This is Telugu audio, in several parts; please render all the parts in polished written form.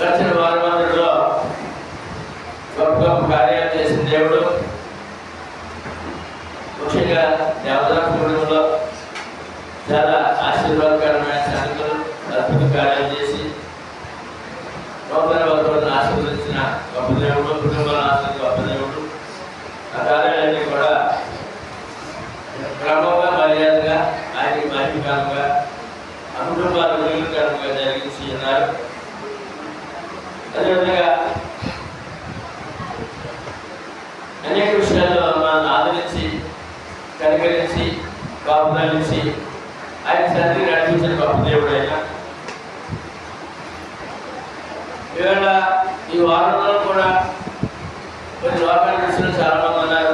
గడిచిన వారం మందిలో గొప్ప గొప్ప కార్యాలు చేసిన దేవుడు ముఖ్యంగా దేవతా కుటుంబంలో చాలా ఆశీర్వాదకరమైన సంగతులు అద్భుత కార్యాలు చేసి నూతన వర్గాలను ఆశీర్వదించిన గొప్ప దేవుడు, కుటుంబాలను ఆశీర్వదించిన గొప్ప దేవుడు. ఆ కార్యాలన్నీ కూడా క్రమంగా మర్యాదగా ఆయనకి మహిమకరంగా ఆ కుటుంబాలు వెలుగుకరంగా జరిగించి ఉన్నారు. అదేవిధంగా అనేక విషయాల్లో మనం ఆదరించి కనికరించి కాపుదలించి ఆయన సన్నిధిని నడిపించిన గొప్ప దేవుడు అయినా ఇవాళ ఈ వారంలో కూడా కొన్ని లోకాల విషయంలో చాలా మంది ఉన్నారు.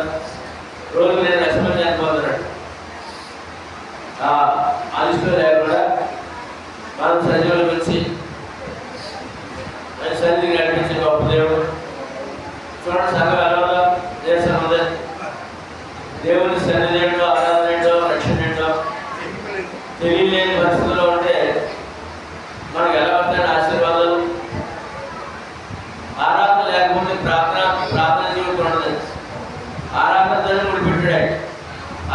రోజు నేను లక్ష్మణ్ చనిపోతున్నాడు. ఆ లిస్టులో లేకుండా మనం సజీవుల గురించి ఆయన సన్నిధిని నడిపించిన గొప్ప దేవుడు. చూడండి, సంఘం ఎలా ఉందో, దేశం ఉంది. దేవుని సన్నిధి ఏంటో, ఆరాధన ఏంటో, రక్షణ ఏంటో తెలియలేని పరిస్థితుల్లో ఉంటే మనకు ఎలా వస్తాయి ఆశీర్వాదాలు? ఆరాధన లేకపోతే ప్రార్థన జీవితం ఉండదు. ఆరాధన కూడా పెట్టాడు.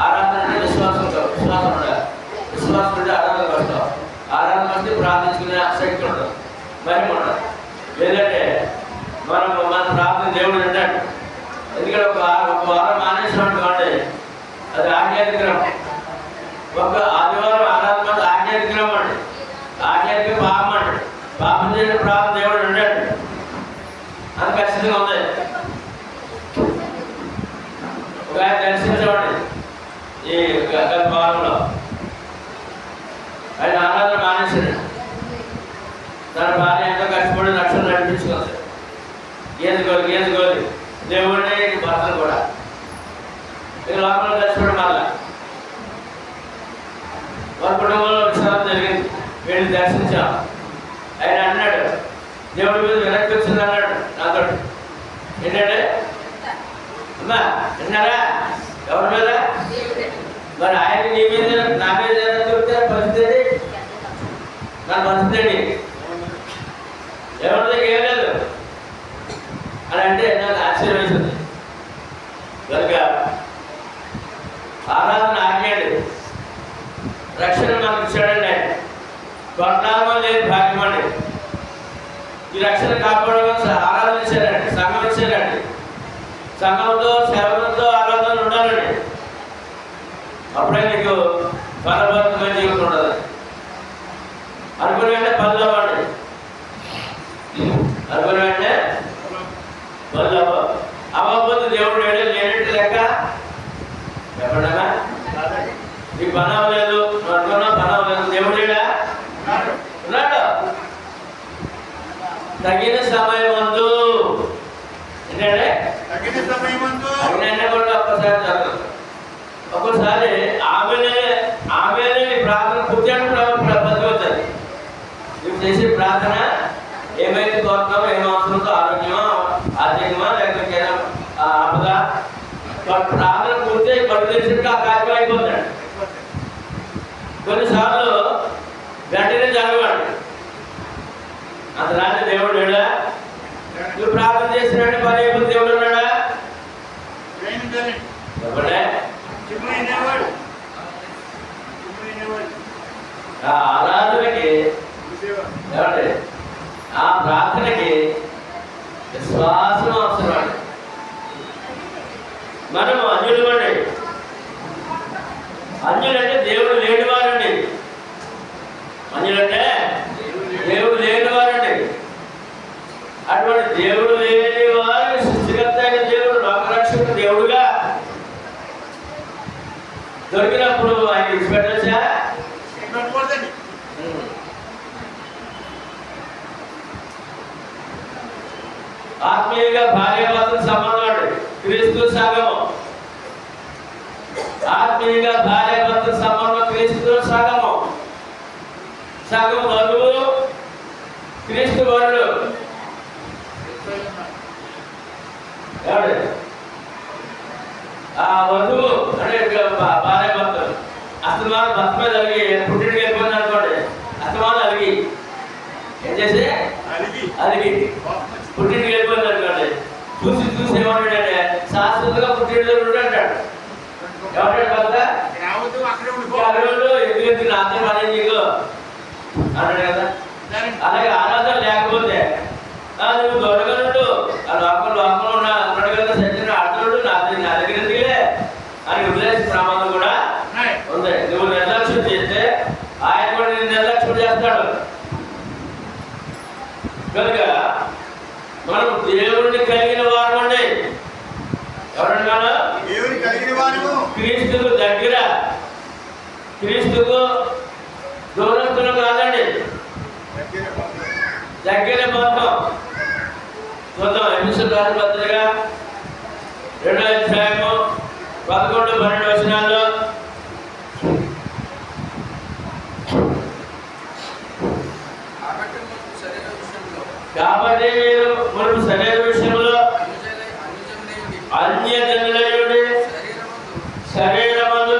ఆరాధన అంటే విశ్వాసం ఉండాలి. విశ్వాసం ఉంటే ఆరాధనకు వస్తాం. ఆరాధన వస్తే ప్రార్థించుకునే శక్తి ఉండదు, మహిమ ఉండదు. లేదంటే మన ప్రార్థన దేవుడు వింటాడు. ఎందుకంటే ఒక వారం మానేసినటువంటి అది ఆధ్యాత్మికం. ఒక ఆదివారం ఆరాధన అంటే ఆధ్యాత్మికం అండి. ఆధ్యాత్మిక పాపం అండి. పాపం చేసిన ప్రార్థన దేవుడు వింటాడు. అది ఖచ్చితంగా ఉంది. ఒక ఆయన దర్శించండి ఈ గత వారంలో. ఆయన ఆరాధన మానేశాడు. తన భార్య ఎంతో కష్టపడి రక్షణ నడిపించుకుంది. గేసుకోవాలి దేవుడిని భర్తలు కూడా ఇక లోపల కష్టపడి మళ్ళా వారి కుటుంబంలో విషయాలు జరిగింది. వీళ్ళు దర్శించాం. ఆయన అన్నాడు, దేవుడి మీద విరక్తి వచ్చింది అన్నాడు నాతో. ఏంటంటే అమ్మా విన్నారా? ఎవరి మీద? మరి ఆయన నీ మీద నా మీద చెప్తే పరిస్థితి నా పరిస్థితి ఎవరి దగ్గర ఏం లేదు అని అంటే నాకు ఆశ్చర్యం వేసింది. కనుక ఆరాధన ఆజ్ఞాడు, రక్షణ మనకు ఇచ్చాడండి. ఆయన కొట్లాడమో లేదు భాగ్యం అండి. ఈ రక్షణ కాపాడడం ఆరాధన ఇచ్చారండి, సంఘం ఇచ్చారండి. సంఘంతో సేవలతో ఆరాధన ఉండాలండి. అప్పుడే నీకు ఫలభరితమైన జీవితం ఉండదు. అనుకునే వెంటనే పనులు అవ్వండి. అనుకునే వెంటనే పనులు అవ్వకపోతే దేవుడు లేనట్టు లెక్క. చెప్పండమ్మా, నీకు పని అవ్వలేదు, నువ్వు అనుకున్నా పని అవ్వలేదు. దేవుడు ఉన్నాడు. తగిన సమయమందు ఏంటంటే కూడా ఒక్కసారి జరగదు. ఒక్కసారి ఆమెనే ప్రార్థన పూర్తి బతికొచ్చారు. నువ్వు చేసే ప్రార్థన ఏమైతే కోరుతామో, ఏం అవసరంతో, ఆరోగ్యమా, ఆర్థికమా, లేకపోతే ఆపద, ప్రార్థన పూర్తి కళ్ళు తెచ్చినట్టు ఆ కార్యక్రమం అయిపోతాడు. కొన్నిసార్లు వెంటనే జరగవాడు. అంతలాంటి దేవుడు లేడా? నువ్వు ప్రార్థన చేసినట్టు పని అయిపోతే దేవుడు ఉన్నాడా? చెప్పండి. ఆ ఆరాధనకి ఏమండి, ఆ ప్రార్థనకి విశ్వాసం అవసరం. మనము అన్యులు అండి. అన్యులంటే దేవుడు లేనివారండి. అన్యులంటే దేవుడు లేనివారండి. అటువంటి దేవుడు లేని వారిని సృష్టికర్త అయిన దేవుడు, లోకరక్షకుడు దేవుడుగా దొరికినప్పుడు ఆయన విడిచిపెట్టచ్చా? ఆత్మీయంగా భార్యాభర్తల సంబంధం క్రీస్తు సంఘము. ఆత్మీయంగా భార్యాభర్తల సంబంధం క్రీస్తు సంఘము. సంఘం వధువు, క్రీస్తు వరుడు. ఆ వధువు అంటే భార్య భర్తలు అస్తమానం భర్త మీద అలిగి పుట్టింటికి వెళ్ళిపోయింది అనుకోండి, అస్తమానం అలిగి ఏం చేసి అలిగి పుట్టింటికి వెళ్ళిపోయింది అనుకోండి, చూసి చూసి ఏమంటాడంటే శాశ్వతంగా పుట్టింటి అంటాడు. ఎవరంటే భర్త ఎందుకు నాతో పని నీకు అన్నాడు కదా. అలాగే ఆరాధన లేకపోతే నువ్వు దొరకనుండు ఆ లోకంలో ఉన్నాడు కదా, సజ్జన అర్థుడు నా దగ్గర ఎందుకులే అని వదిలేసిన ప్రమాదం కూడా ఉంది. నువ్వు నిర్లక్ష్యం చేస్తే ఆయన కూడా నేను నిర్లక్ష్యం చేస్తాడు. కనుక మనం దేవుడిని కలిగిన వారు అండి. ఎవరండి మనం? క్రీస్తుకు దగ్గర, క్రీస్తుకు దూరస్తులు కాదండి, దగ్గర బంధం. చూద్దాం ఎపిసోడ్ రాసిన పత్రిక 2వ అధ్యాయము 11-12 వచనాల్లో కాబట్టి మీరు మునుపు శరీర విషయంలో అన్యజనులయుడి శరీరమందు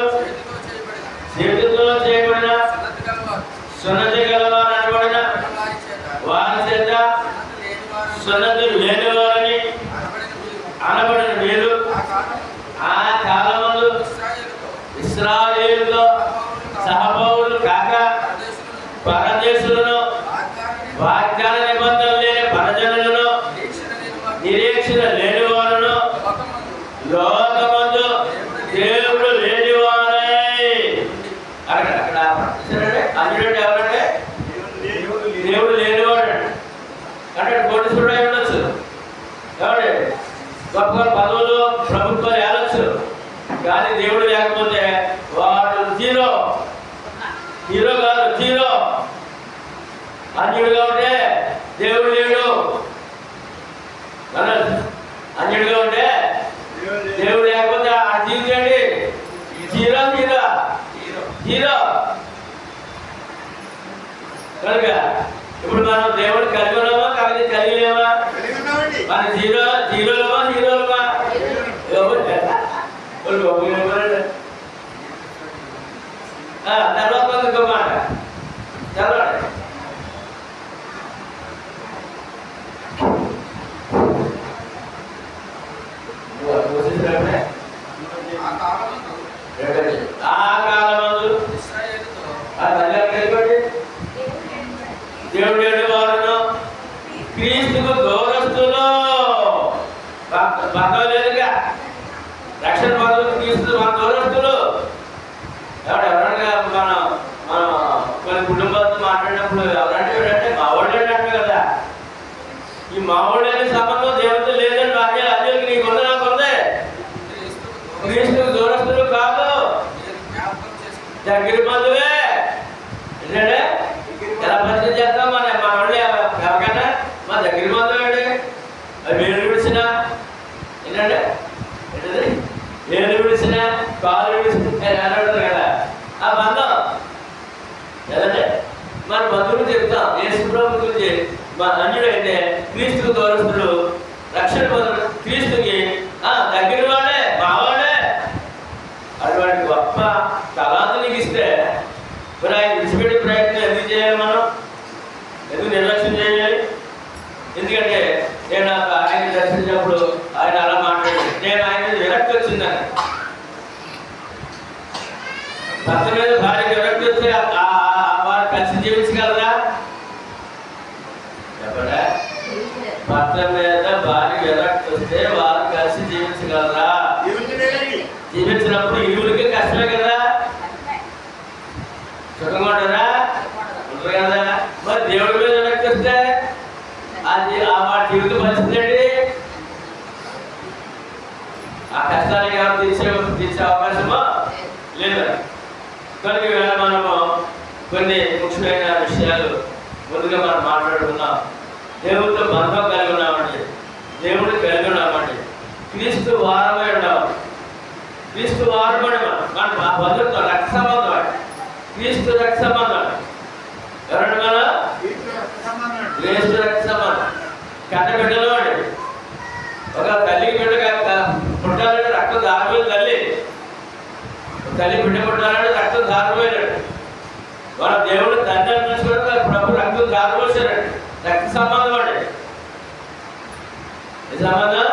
చేతితో చేయబడిన సున్నతి గలవారు అనబడిన వారి చేత సున్నతి లేని వారిని అనబడిన మీరు ఆ కాలమందు ఇశ్రాయేలుతో సహపౌరులు కాక పరదేశులను వాగ్దాన నిబంధనలు లేని పరజనులను నిరీక్షణ లేని వారును లోకమందు దేవుడు లేని వారై. అక్కడ అన్యుడు ఎవరంటే దేవుడు లేనివాడు అంటే కోటీశ్వరుడు అయి ఉండొచ్చు, ఎవరి గొప్ప పదవులు ప్రభుత్వాలు ఏలొచ్చు, కానీ దేవుడు లేకపోతే వాడు జీరో. హీరో కాదు, జీరో. అన్యుడుగా ఉంటే దేవుడు లేడు, అన్యుడుగా ఉంటే దేవుడు లేకపోతే ఆ జీవితండి జీరో జీరో జీరో. కనుక ఇప్పుడు మనం దేవుడు కలిగి ఉన్నామా కాబట్టి కలిగిలేమా? మన జీరోలమా హీరోలమా? తర్వాత ఇంకో మాట చదవండి. ఆ కాలమందు దేవుడు వారును క్రీస్తుకు దూరస్తులు బంధం లేదుగా, రక్షణ పదవులు క్రీస్తు మన దూరస్తులు. ఎవరైనా మనం కొన్ని కుటుంబాలతో మాట్లాడినప్పుడు ఎవరంటే మా వాళ్ళే అంటే కదా, ఈ మా వాళ్ళని సంబంధం దేవుడితో లేదని అన్యులకి నీకు ఉంది, నాకు ఉంది. క్రీస్తుకు దూరస్తులు కాదు, దగ్గర బంధువే. ఏంటంటే ఎలా పరిచయం చేస్తాం? మన వాళ్ళు ఎవరికైనా మా దగ్గర బంధువు అండి. అది వేలు విడిచిన ఏంటంటే ఏంటది వేలు విడిచిన కాలు విడిచిన కదా ఆ బంధం కదండి. మన బంధువులు చెప్తాం యేసుప్రభు గురించి. మా అన్యుడైతే క్రీస్తుకు దూరస్తుడు, రక్షణ పొందుడు క్రీస్తుకి దగ్గర వాడే, బావాడే. అటువంటి గొప్ప తలాంతు నీకు ఇస్తే మరి ఆయన విడిచిపెట్టే ప్రయత్నం ఎందుకు చేయాలి? మనం ఎందుకు నిర్లక్ష్యం చేయాలి? ఎందుకంటే నేను ఆయన దర్శించినప్పుడు ఆయన అలా మాట్లాడాడు, నేను ఆయన మీద విరక్తి వచ్చిందని. భర్త మీద భార్య విరక్తి వస్తే వారు కలిసి జీవించగలరా? చెప్పడా? భర్త మీద భార్య విరక్తి వస్తే వారు కలిసి జీవించగలరా? జీవించినప్పుడు ఇరువురికి కష్టమే కదా, సుఖంగా ఉంటారా? ఉంటారు కదా. మరి దేవుడి మీద విరక్తి వస్తే అది వాడి జీవిత పరిస్థితి అండి. ఆ కష్టానికి ఎవరు తీర్చే అవకాశమో లేదు. కనుక మనము కొన్ని ముఖ్యమైన విషయాలు ముందుగా మనం మాట్లాడుకున్నాం. దేవుడితో బంధం కలిగి ఉన్నామండి, దేవుడు కలిగి ఉన్నామండి, క్రీస్తు వారమై ఉన్నాము. క్రీస్తు వారమని మన బంధుత్వం రక్త సంబంధం, క్రీస్తు రక్త సంబంధం. ఎవరండి మన? క్రీస్తు రక్త సంబంధం. కన్న బిడ్డలో అండి. ఒక తల్లికి బిడ్డ పుట్టాలంటే రక్తం దాని తల్లి తల్లి బిడ్డ పుట్టాలంటే రక్తం దారిపోయాడు. వాళ్ళ దేవుడు తండ్రి అనిపించుకోవడం ప్రభు రక్తం దారిపోసారండి. రక్త సంబంధం అండి. సంబంధం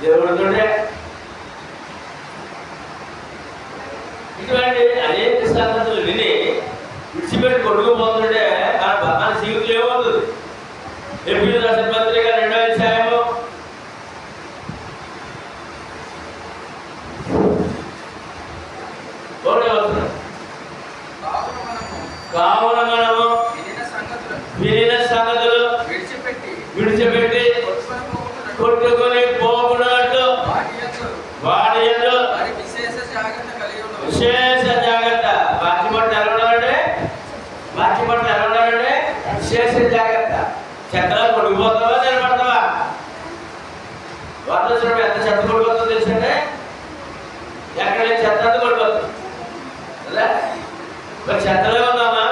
దేవుడితోటే. ఇటువంటి అనేక సంగతులు విని విడిచిపెట్టి కొట్టుకుపోతుంటే మన జీవితం ఏమవుతుంది? ఎప్పుడు రాసిన పత్రిక 2వ అధ్యాయము 1వ వచనం. కావున మనము వినిన సంగతులు విడిచిపెట్టి కొట్టుకొని పోకున్నట్లు వాడి యందు విశేష జాగ్రత్త. బాచి పట్ల ఎలా ఉండాలంటే విశేష జాగ్రత్త. చెత్తలు కొట్టుకుపోతావా నిలబడతావా? వార్త ఎంత చెత్త కొట్టుకోతుందో తెలుసంటే ఎక్కడ చెత్త అంతా కొట్టుకోతుంది కదా. మరి చెత్తలో ఉందామా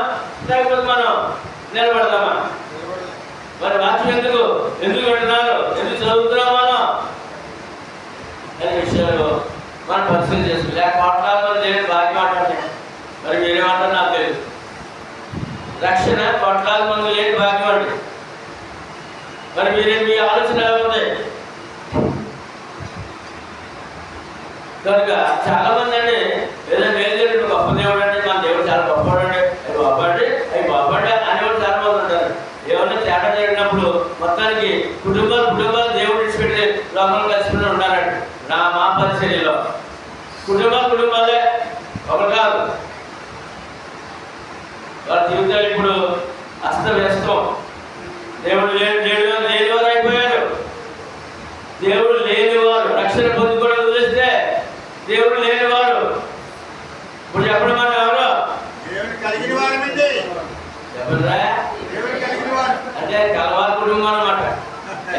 లేకపోతే మనం నిలబడదామా? మరి వాక్యం ఎందుకు వింటున్నారు, ఎందుకు చదువుతున్నాం మనం అనే విషయాలు మనం పరిశీలన చేస్తాం. లేక కొట్లాడాలి లేదు బాగా మాట్లాడతాం. మరి మీరేమంటారు నాకు తెలియదు. రక్షణ కొట్లాడాలి మనకు లేదు భాగ్యం అండి. మరి మీ ఆలోచన ఎలా ఉంది? కనుక చాలా మంది అండి ఏదో మేలు గొప్ప దేవుడు అండి, మన దేవుడు చాలా గొప్పవాడు అండి, అవి బాబండి అనేవాడు చాలా మంది ఉంటారు. ఏమన్నా తేడా జరిగినప్పుడు మొత్తానికి కుటుంబాలు దేవుడు విడిచిపెట్టి లోపల కలిసిపోయి ఉన్నారండి. మా పరిచర్యలో కుటుంబాలే ఒకరు కాదు. వాళ్ళ జీవితాలు ఇప్పుడు అస్తవ్యస్తం. దేవుడు లేనివారు అయిపోయారు. దేవుడు లేనివారు రక్షణ పొందుకోవడం వదిలేస్తే దేవుడు లేనివారు. ఇప్పుడు చెప్పడం మనం ఎవరు చెప్పరా? అంటే కలవారి కుటుంబం అన్నమాట.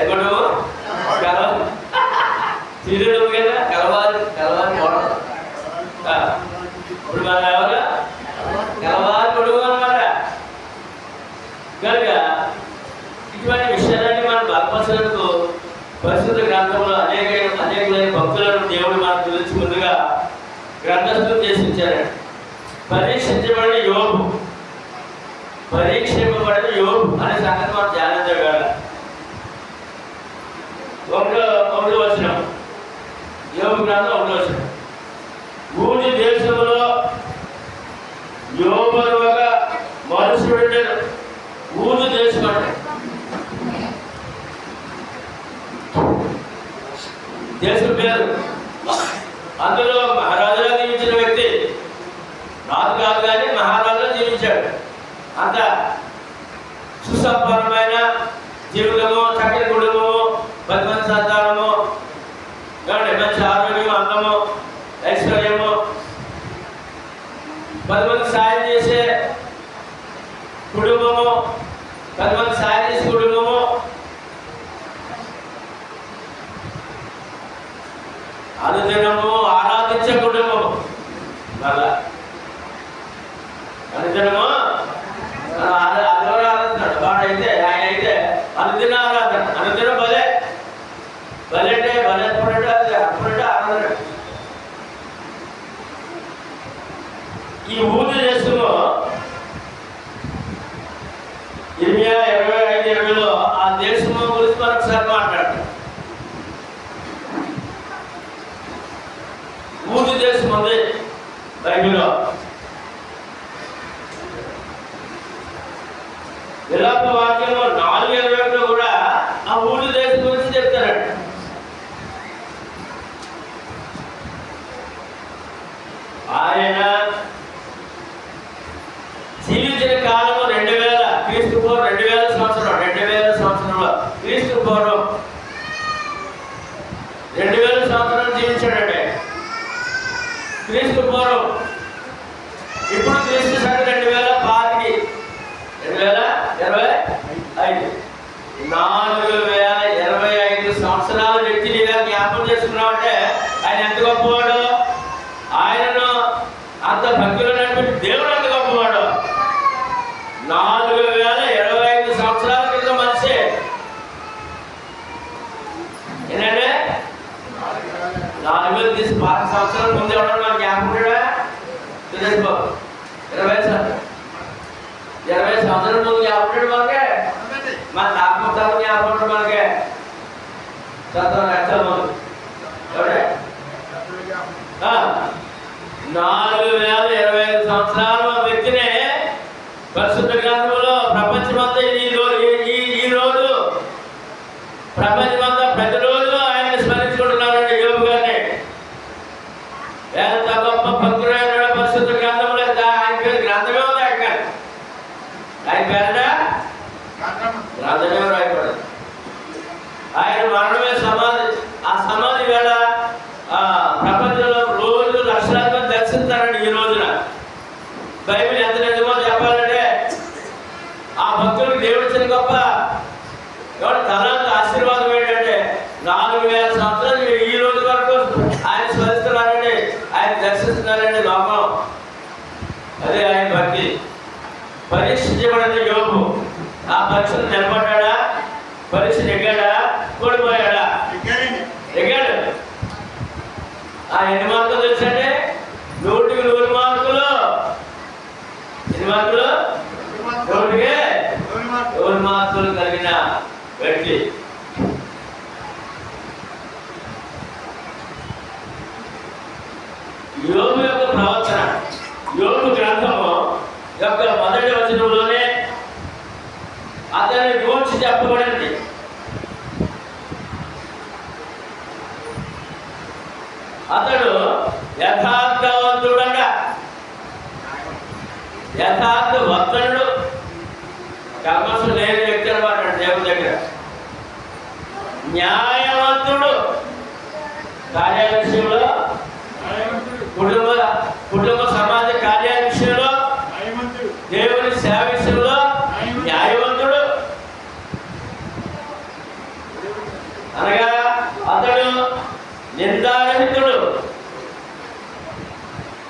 ఎప్పుడు సీరియల్ కదా కలవారి మోడల్. ఇప్పుడు మన ఎవరు కలవారి కుటుంబం అన్నమాట. కనుక ఇటువంటి విషయాలన్నీ మనం బలపరచడానికి పరిశుద్ధ గ్రంథంలో అనేకమైన భక్తులను దేవుడు మనకు తెలిసి ముందుగా గ్రంథస్థం చేసి ఇచ్చారండి. పరీక్షింపబడిన యోబు అనే సంగతి మనం ధ్యానించగల. 1వ వచనం యోబు గ్రంథం 1వ వచనం. ఊరి దేశంలో యోబు ఒక మనుషుడు. ఊరు దేశం అంటే దేశం పేరు. అందులో మహారాజుగా జీవించిన వ్యక్తి. రాజు కాదు కానీ మహారాజుగా జీవించాడు. అంత సుసంపన్నమైన జీవితము, చక్కటి కుటుంబము, 10 మంది సంతానము, మంచి ఆరోగ్యం, అందము, ఐశ్వర్యము, 10 మంది సాయం చేసే కుటుంబము, 10 మంది సాయం చేసే కుటుంబము, అనుదినము ఆరాధించే కుటుంబము. మళ్ళా అనుదినము ఆరాధిస్తున్నాడు వాడైతే. ఆయన అయితే అనుదిన ఆరాధన, అనుదిన బలే అప్పుడంటే అది అప్పుడంటే ఆరాధన. ఈ ఊరు దేశంలో 25-20లో ఆ దేశము గురించి మరొకసారి మాట్లాడతాం. ఊరు దేశం ఉంది బైబిల్లో. విలాప వాక్యంలో 4:20లో కూడా ఆ ఊరు దేశం గురించి చెప్తారంట. ఆయన జీవించిన కాలము 2000 క్రీస్తు పూర్వం 2000 సంవత్సరంలో క్రీస్తు పూర్వం 2000 సంవత్సరాలు జీవించాడండి. క్రీస్తు పూర్వం. ఇప్పుడు క్రీస్తు సంఖ్య 2025 4025 సంవత్సరాల వ్యక్తినిగా జ్ఞాపకం చేసుకున్నామంటే ఆయన ఎంత గొప్పవాడు. ఆయనను అంత భక్తులు నడిపి దేవుడు అంత గొప్పవాడు. 4025 సంవత్సరాల క్రితం మనిషి ఏంటంటే 4000 తీసి 10 సంవత్సరాల ముందు ఎవడన్నా జ్ఞాపకుడా బాబు 20 సంవత్సరాల ముందు జ్ఞాపకుడు మనకే మన ఆత్మకథ జ్ఞాపకుడు మనకే చదువు ఎక్కడ ముందు 4025 సంవత్సరాల వ్యక్తినే పరిశుద్ధ గ్రంథంలో ప్రపంచమంతా ఈ రోజు ప్రపంచమంతా ప్రతిరోజు ఆయన స్మరించుకుంటున్నారండి యోబు గారిని. ఎంత గొప్ప భక్తుడైన పరిశుద్ధ గ్రంథంలో ఆయన పేరు గ్రంథమే ఉంది. ఆయన పేరట గ్రంథమే రాయబడదు. ఆయన మరణమే సమాధి. ఆ సమాధి వేళ ప్రపంచంలో రోజు లక్షలాది మంది దర్శిస్తారండి. ఈ రోజున బైబిల్ ఎంత నిజమో చెప్పాలంటే ఆ భక్తులకు దేవుడు ఇచ్చిన గొప్ప తర్వాత ఆశీర్వాదం ఏంటంటే 4000 సంవత్సరాలు ఈ రోజు వరకు ఆయన స్మరిస్తున్నారండి, ఆయన దర్శిస్తున్నారండి లోకం. అదే ఆయన భక్తి. పరీక్షించబడిన యోబు ఆ పరీక్షను నిలబడ్డా, పరీక్ష నెగ్గాడా, ఓడిపోయాడా? ఎగ్గాడు. ఎన్ని మార్కులు తెలుసండి? 100కి 100 మార్కులు. ఎన్ని మార్కులు? 100కి 100 మార్కులు కలిగిన వ్యక్తి. యోబు యొక్క ప్రవర్తన యోబు గ్రంథము యొక్క మొదటి వచనంలోనే అతని గూర్చి చెప్పబడింది. అతడు యథార్థవంతుడంట, యథార్థవంతుడు. కల్మషం లేని వ్యక్తి అనమాట దేవుని దగ్గర. న్యాయవంతుడు, కార్యాల విషయంలో, కుటుంబ సమాజ కార్యాల విషయంలో, దేవుని సేవ విషయంలో న్యాయవంతుడు. అనగా అతడు నిందారహితుడు.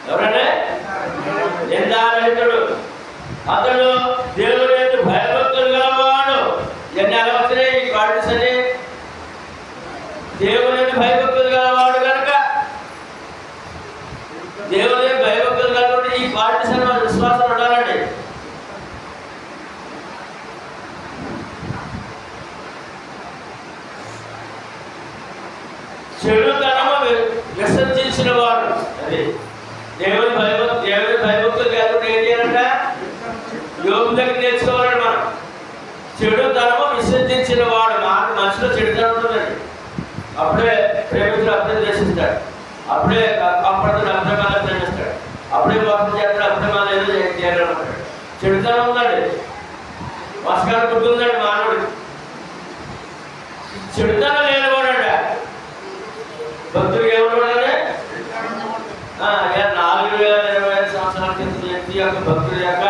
ఎవరంటే నిందారహితుడు. అతడు దేవుని భయభక్తులు గలవాడు. ఇవన్నీ ఎలా వచ్చినాయి? ఈ క్వాలిటీస్ అని దేవుని భయభక్తులు గలవాడు కనుక దేవుని భయభక్తులు కలవాడు. ఈ క్వాలిటీస్ అని మన విశ్వాసం ఉండాలండి. చెడుతనము విసర్జించిన వాడు. అది దేవుని భయభక్తులు కాకుండా ఏం చేయాలంట? యోబు దగ్గర నేర్చుకోవాలండి మనం. చెడుతనము విసర్జించిన వాడు. మనసులో చెడుతనం ఉంటుందండి. అప్పుడే ప్రేమితులు అర్థం చేసిస్తాడు, అప్పుడే కంపడుతున్న అర్థమాలు ప్రేమిస్తాడు, అప్పుడే మోసం చేస్తాడు, అర్థమాలు ఏదో చేయాలనుకుంటాడు. చెడుతనం ఉందండి. మస్కారం పుట్టిందండి మానవుడికి. చెడుతనం లేనివాడంట. భక్తులు ఏమన్నాడే? 4025 సంవత్సరాల క్రితం వ్యక్తి యొక్క భక్తుల యొక్క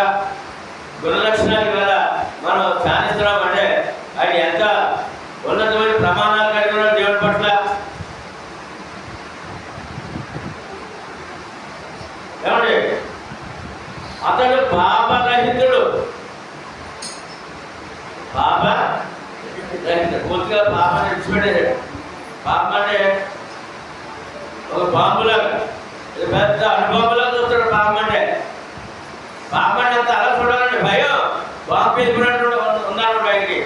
గుణలక్షణాలు కదా మనం ధ్యానిస్తున్నాం. అంటే ఆయన ఎంత ఉన్నతమైన ప్రమాణాలు కలిగి ఉన్నాడు దేవుడి పట్ల. ఏమండి? అతడు పాపరహితుడు. పాపరహితుడు. పూర్తిగా పాపాన్ని విడిచిపెట్టేశాడు. పాపం అంటే ఒక బాంబులాగా, పెద్ద అనుభవంలా చూస్తాడు. పాపం అంటే అంత అలా చూడాలండి. భయం బాంబు పెట్టుకున్నట్టు ఉన్నాడు బయటికి.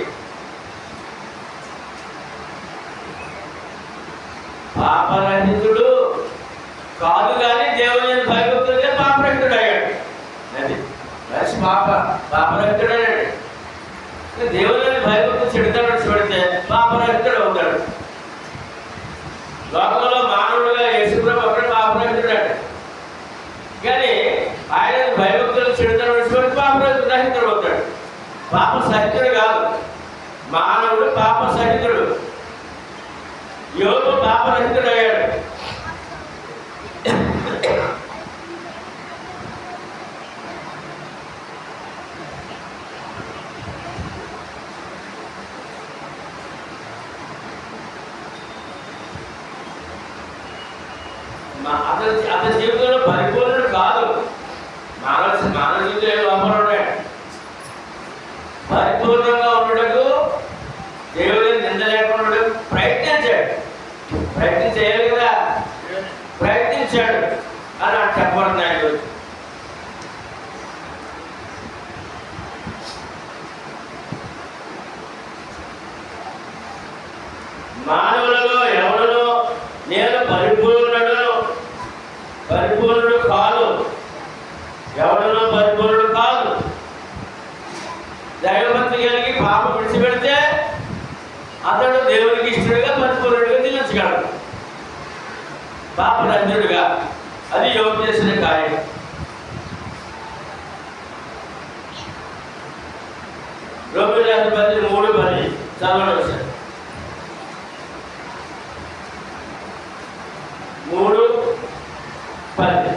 పాపరహితుడు కాదు కానీ దేవుని భయభక్తుడిగా పాపరహితుడు అయ్యాడు. అది మంచి పాపరహితుడు అయ్యాడు. దేవుని భయభక్తులు చెడుతాడు చూడితే పాపరహితుడు అవుతాడు. లోకంలో మానవుడుగా యేసుప్రభు ఒకటి పాపరహితుడు. కానీ ఆయన భయభక్తులు చెడుతాడు విడిచిపెట్టి పాపరహితుడు అవుతాడు. పాప సహితుడు కాదు, మానవుడు పాప సహితుడు. యోబు పాపరహితుడు అయ్యాడు. అతని జీవితంలో పరిపూర్ణుడు కాదు. మానవ జీవితం లోపల ఉన్నాడు. పరిపూర్ణంగా ఉండటకు దేవుని నింద లేకుండా ప్రయత్నం చేయాలి కదా, ప్రయత్నించాడు అని చెప్పబడుతుంది ఆయన గురించి. మానవులలో ఎవడనో నేను పరిపూర్ణుడు కాదు, ఎవడనో పరిపూర్ణుడు కాదు. దైవభక్తి కలిగి పాపం విడిచిపెడితే అతడు దేవునికి ఇష్టడుగా పరిపూర్ణుడిగా నిలిచగలడు, పాపరంజుడుగా. అది యోగ చేసిన కార్యం. రోమిలకు రాసిన పత్రిక 3:10 చదవండి సార్. 3:10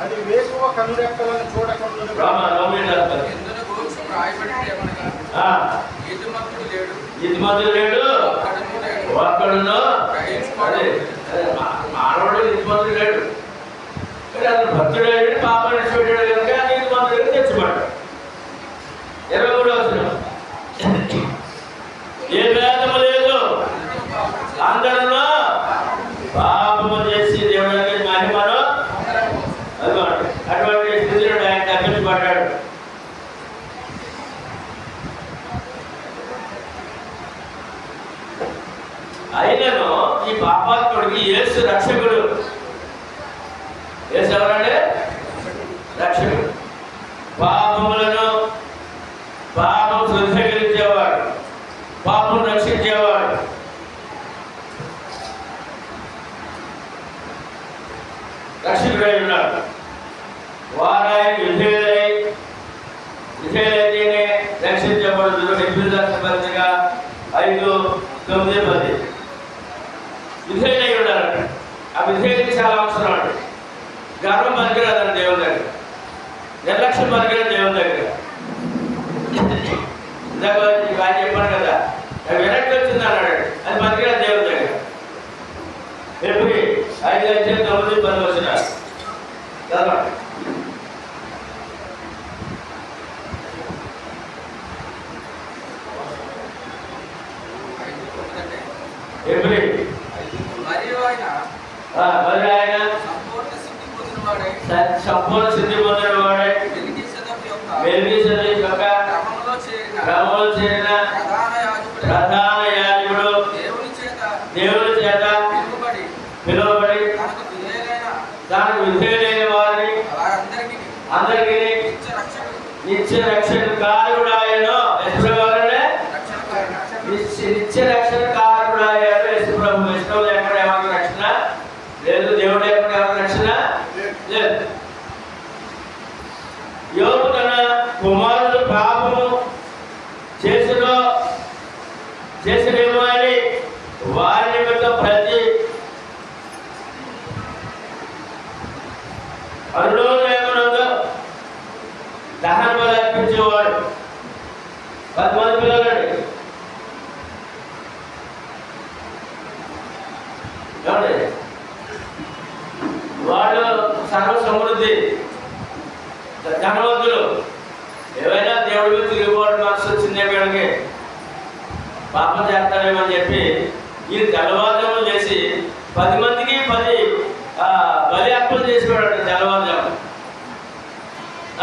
అది వేకువ కనురెప్పలను చూడకుండా నీతిమంతుడు లేడు, ఒక్కడును. మానవుడు నీతిమంతుడు లేడు, అతను భక్తుడు అయ్యాడు, పాపం విడిచిపెట్టాడు కనుక నీతిమంతుడిగా తెచ్చుకోడు. 23వ వచనం, ఏ భేదము లేదు, అందరూ పాపము చేసి దేవుడికి మహిమను అటువంటి స్థితిలో ఆయన తప్పించబడ్డాడు. అయినను ఈ పాపాత్ముడికి యేసు రక్షకుడు. యేసు ఎవరంటే రక్షకుడు. పాపం శుద్ధీకరించేవాడు, పాపం రక్షించేవాడు. రక్షకుడై ఉన్నాడు. వారాయి విధేయులైతేనే రక్షించబడుతుంది. పత్రిక 5:9-10 విధేయులై ఉండాలంట. ఆ విధేయులకి చాలా అవసరం అండి. గర్వం పనికిరాదండి దేవుని దగ్గర, నిర్లక్ష్యం పనికిరాదు దేవుని దగ్గర. ఇందాక ఆయన చెప్పాను కదా, విరక్తి వచ్చింది అన్నాడు, అది పనికిరాదు దేవుని దగ్గర. ఎప్పుడు 5:9-10 వచనాలు చదవండి. మరి ఆయన సంపూర్ణ సిద్ధి పొందిన వాడే, మెల్కీసెదెకు యొక్క క్రమంలో చేరిన ప్రధాన యాజకుడు, దేవుని చేత పిలువబడి దానికి విధేయులైన వారిని అందరికీ నిత్య రక్షణ కారుడు ఆయన. నిత్య రక్షణ కారుడు ఆయన యశుప్రభు. విష్ణువు ఎక్కడ ఎవరికి రక్షణ లేదు, దేవుడు ఎక్కడ ఎవరికి రక్షణ లేదు. యోగు తన కుమారుడు పాపము చేసినేమో అని వారి నిమిత్తం ప్రతి అరుణోదయమునందు దహన బలి అర్పించేవాడు. 10 మంది పిల్లలండి. వాళ్ళు సర్వ సమృద్ధి ధనవంతులు. ఏవైనా దేవుడి మీద తిరిగిపోవడం మనసు వచ్చిందే వీళ్ళకి, పాపం చేస్తారేమని చెప్పి ఈ తెల్లవారుజాములు చేసి 10 మందికి 10 బలి అర్పణ చేసేవాడు. తెల్లవారుజాము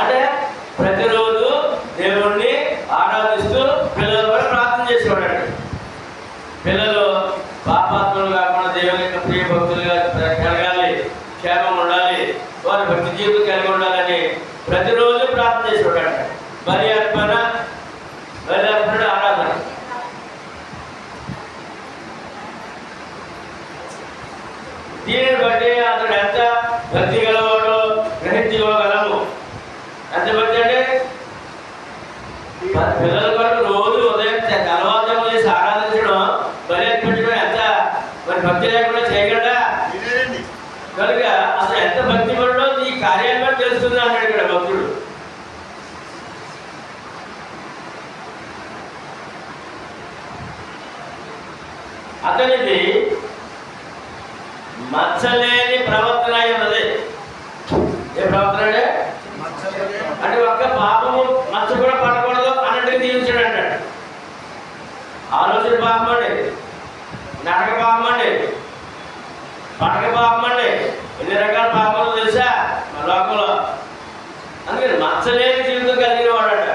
అంటే ప్రతిరోజు దేవుణ్ణి ఆరాధిస్తూ పిల్లలు కూడా ప్రార్థన చేసేవాడు. పిల్లలు పాపాత్మలు కాకుండా దేవుని యొక్క ప్రియ భక్తులుగా కలగాలి, క్షేమం ఉండాలి, వారి భక్తి జీవితం కలిగి ఉండాలని ప్రతిరోజు ప్రార్థన చేసేవాడు. బలి అర్పణ ఆరాధన. దీనిని బట్టి అతడు ఎంత భక్తి గలవాడో గ్రహించుకోగలము. ఎంత భక్తి అంటే పిల్లల పాటు రోజు ఉదయం తెల్లవారుజామున చేసి ఆరాధించడం, బలి అర్పించడం ఎంత మరి భక్తి లేకుండా చేయగలడా? కనుక అసలు ఎంత భక్తి పడో ఈ కార్యాన్ని బట్టి తెలుస్తుంది అన్నాడు ఇక్కడ భక్తుడు. అతనిది మచ్చలేని ప్రవర్తన అయి ఉన్నది. ఏ ప్రవర్తన అంటే ఒక్క పాపము మచ్చ కూడా పడకూడదు అన్నట్టుగా దీవించాడు అంటాడు. ఆలోచన పాపం అండి, నడక పాపం అండి, పడక పాపం అండి. ఎన్ని రకాల పాపములు తెలుసా మన లోకంలో. అందుకని మచ్చలేని జీవితం కలిగిన వాడట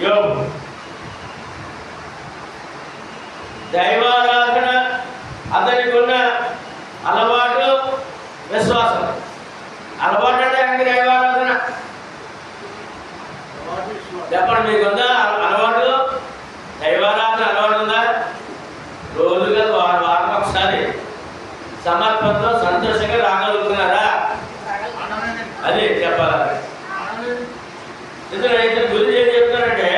యోబు. దైవారాధన అతనికి ఉన్న అలవాటు, విశ్వాసం. అలవాటు అంటే ఆయనకి దైవారాధన. చెప్పండి, మీకుందా అలవాటు? దైవారాధన అలవాటు ఉందా? రోజుగా వారం ఒకసారి సమర్పణతో సంతోషంగా రాగలుగుతున్నారా? అదే చెప్పాలి. ఇందులో అయితే గురించి ఏం చెప్తారంటే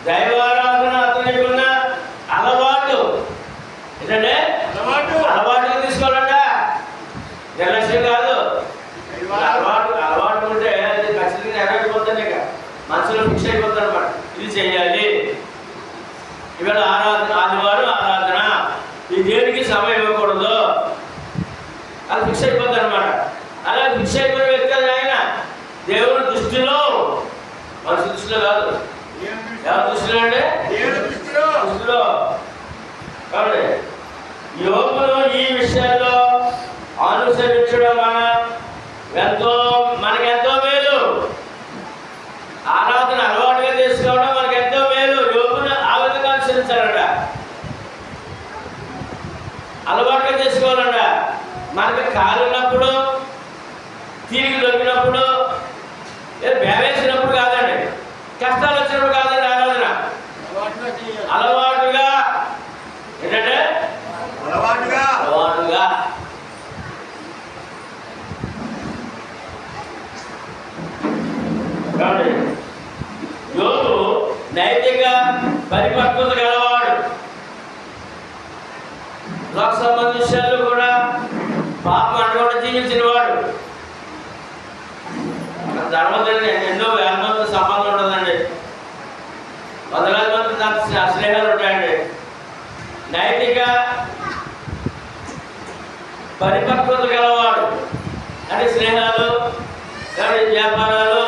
దైవారాధన అతనికి ఉన్న అలవాటు. ఏంటంటే అలవాటుగా తీసుకోవాలంట, నిర్లక్ష్యం కాదు. అలవాటు ఉంటే అది ఖచ్చితంగా నెరవేరిపోతుంది. ఇక మనసులో ఫిక్స్ అయిపోతుంది అనమాట, ఇది చెయ్యాలి. ఇవాళ ఆదివారం ఆరాధన, ఈ దేనికి సమయం ఇవ్వకూడదు, అది ఫిక్స్ అయిపోతుంది అనమాట. అలా ఫిక్స్ అయిపోయిన వ్యక్తి ఆయన దేవుని దృష్టిలో, మనిషి దృష్టిలో కాదు, ఎవరి దృష్టిలో అంటే దృష్టిలో. కాబట్టి యోగులు ఈ విషయాల్లో అనుసరించడం మనకెంతో మేలు. ఆరాధన అలవాటుగా చేసుకోవడం మనకెంతో మేలు. యోగులు ఆ విధంగా అనుసరించాలట, అలవాటుగా చేసుకోవాలంట. మనకి కాలు ఉన్నప్పుడు, తిరిగి దొరికినప్పుడు, వేసినప్పుడు కాదండి, కష్టాలు వచ్చినప్పుడు కాదండి ఆరాధన. అలవాటుగా. ఏంటంటే అలవాటుగా. యోగు నైతిక పరిపక్వత గలవాడు. లోక సంబంధ విషయాల్లో కూడా పాపం అనుకోవడం జీవించిన వాడు. ధర్మం ఎన్నో వేల మంది సంబంధం ఉంటుందండి, వందలాది మంది స్నేహాలు ఉంటాయండి. నైతిక పరిపక్వత గలవాడు అంటే స్నేహాలు, వ్యాపారాలు,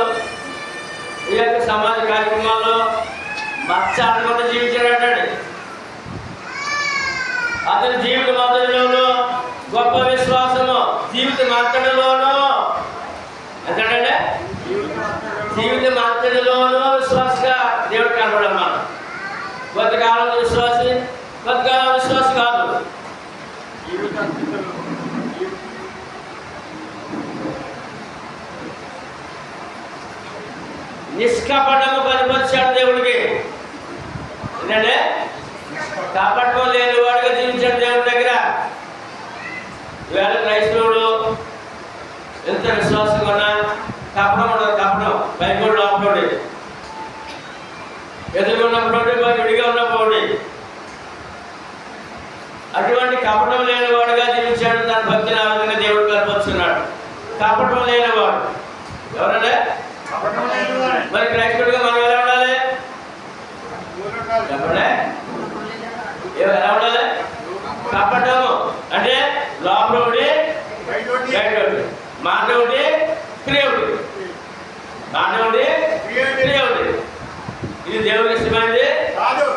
ఈ యొక్క సమాజ కార్యక్రమాల్లో మచ్చ అనుకుంటూ జీవించాడండి. అతని జీవిత మద్దతులోనూ గొప్ప విశ్వాసము, జీవిత మద్దతులోనూ ఎంతంటే జీవిత మద్దతులోనూ విశ్వాసగా దేవుడు కనపడాలి. మనం కొంతకాలం విశ్వాసి, కొంతకాలం విశ్వాస కాదు. నిష్కపటము కనిపించాడు దేవుడికి. ఏంటంటే కపటం లేని వాడిగా జీవించాడు దేవుడి దగ్గర. ఈవేళ క్రైస్తవుడు ఎంత విశ్వాసంగా ఉన్నా కపటం ఉండదు. కపటం బైబిల్ లోపడి, ఎదురున్నప్పుడు విడిగా ఉన్నప్పుడు. అటువంటి కపటం లేని వాడుగా జీవించాడు. తన భక్తిని ఆ విధంగా దేవుడు కనపరుచున్నాడు. కపటం లేనివాడు ఎవరంటే మరి క్రైస్తవుడిగా మనం ఎలా ఉండాలి? చెప్పండి, ఎలా ఉండాలి? కపటము అంటే లోపల ఒకటి, బయట ఒకటి, మాట ఒకటి, క్రియ ఒకటి. మాట ఒకటి, క్రియ ఒకటి. ఇది దేవుడికి ఇష్టమైనది కాదు.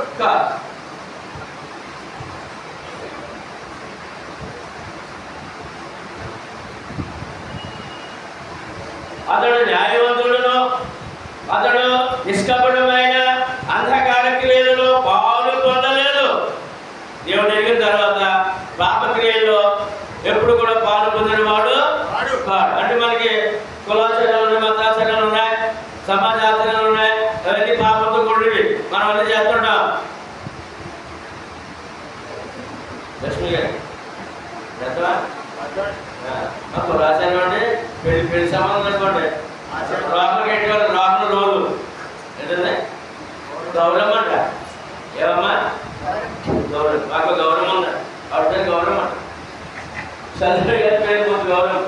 అతడు న్యాయవంతుడును, అతడు నిష్కపటమైన అంధకార క్రియలలో పాలు పొందలేదు. దేవుడు ఎరిగిన తర్వాత పాపక్రియల్లో ఎప్పుడు కూడా పాలు పొందిన వాడు కాడు. అంటే మనకి కులాచారాలు ఉన్నాయి, మతాచారాలు ఉన్నాయి, సమాజ ఆచారాలు ఉన్నాయి, అవన్నీ పాపంతో కూడినవి. మనం అన్నీ చేస్తుంటాం. లక్ష్మి గారు చేస్తావా? కులాచారం అంటే పెళ్లి సంబంధం అనుకోండి, లోపలికి ఏంటి వాళ్ళు లోపల రోజు ఏంటంటే గౌరవం అంట. ఏమమ్మా గౌరవం? మాకు గౌరవం ఉందా? ఆవిడ గౌరవం అంట. చదువు గౌరవం.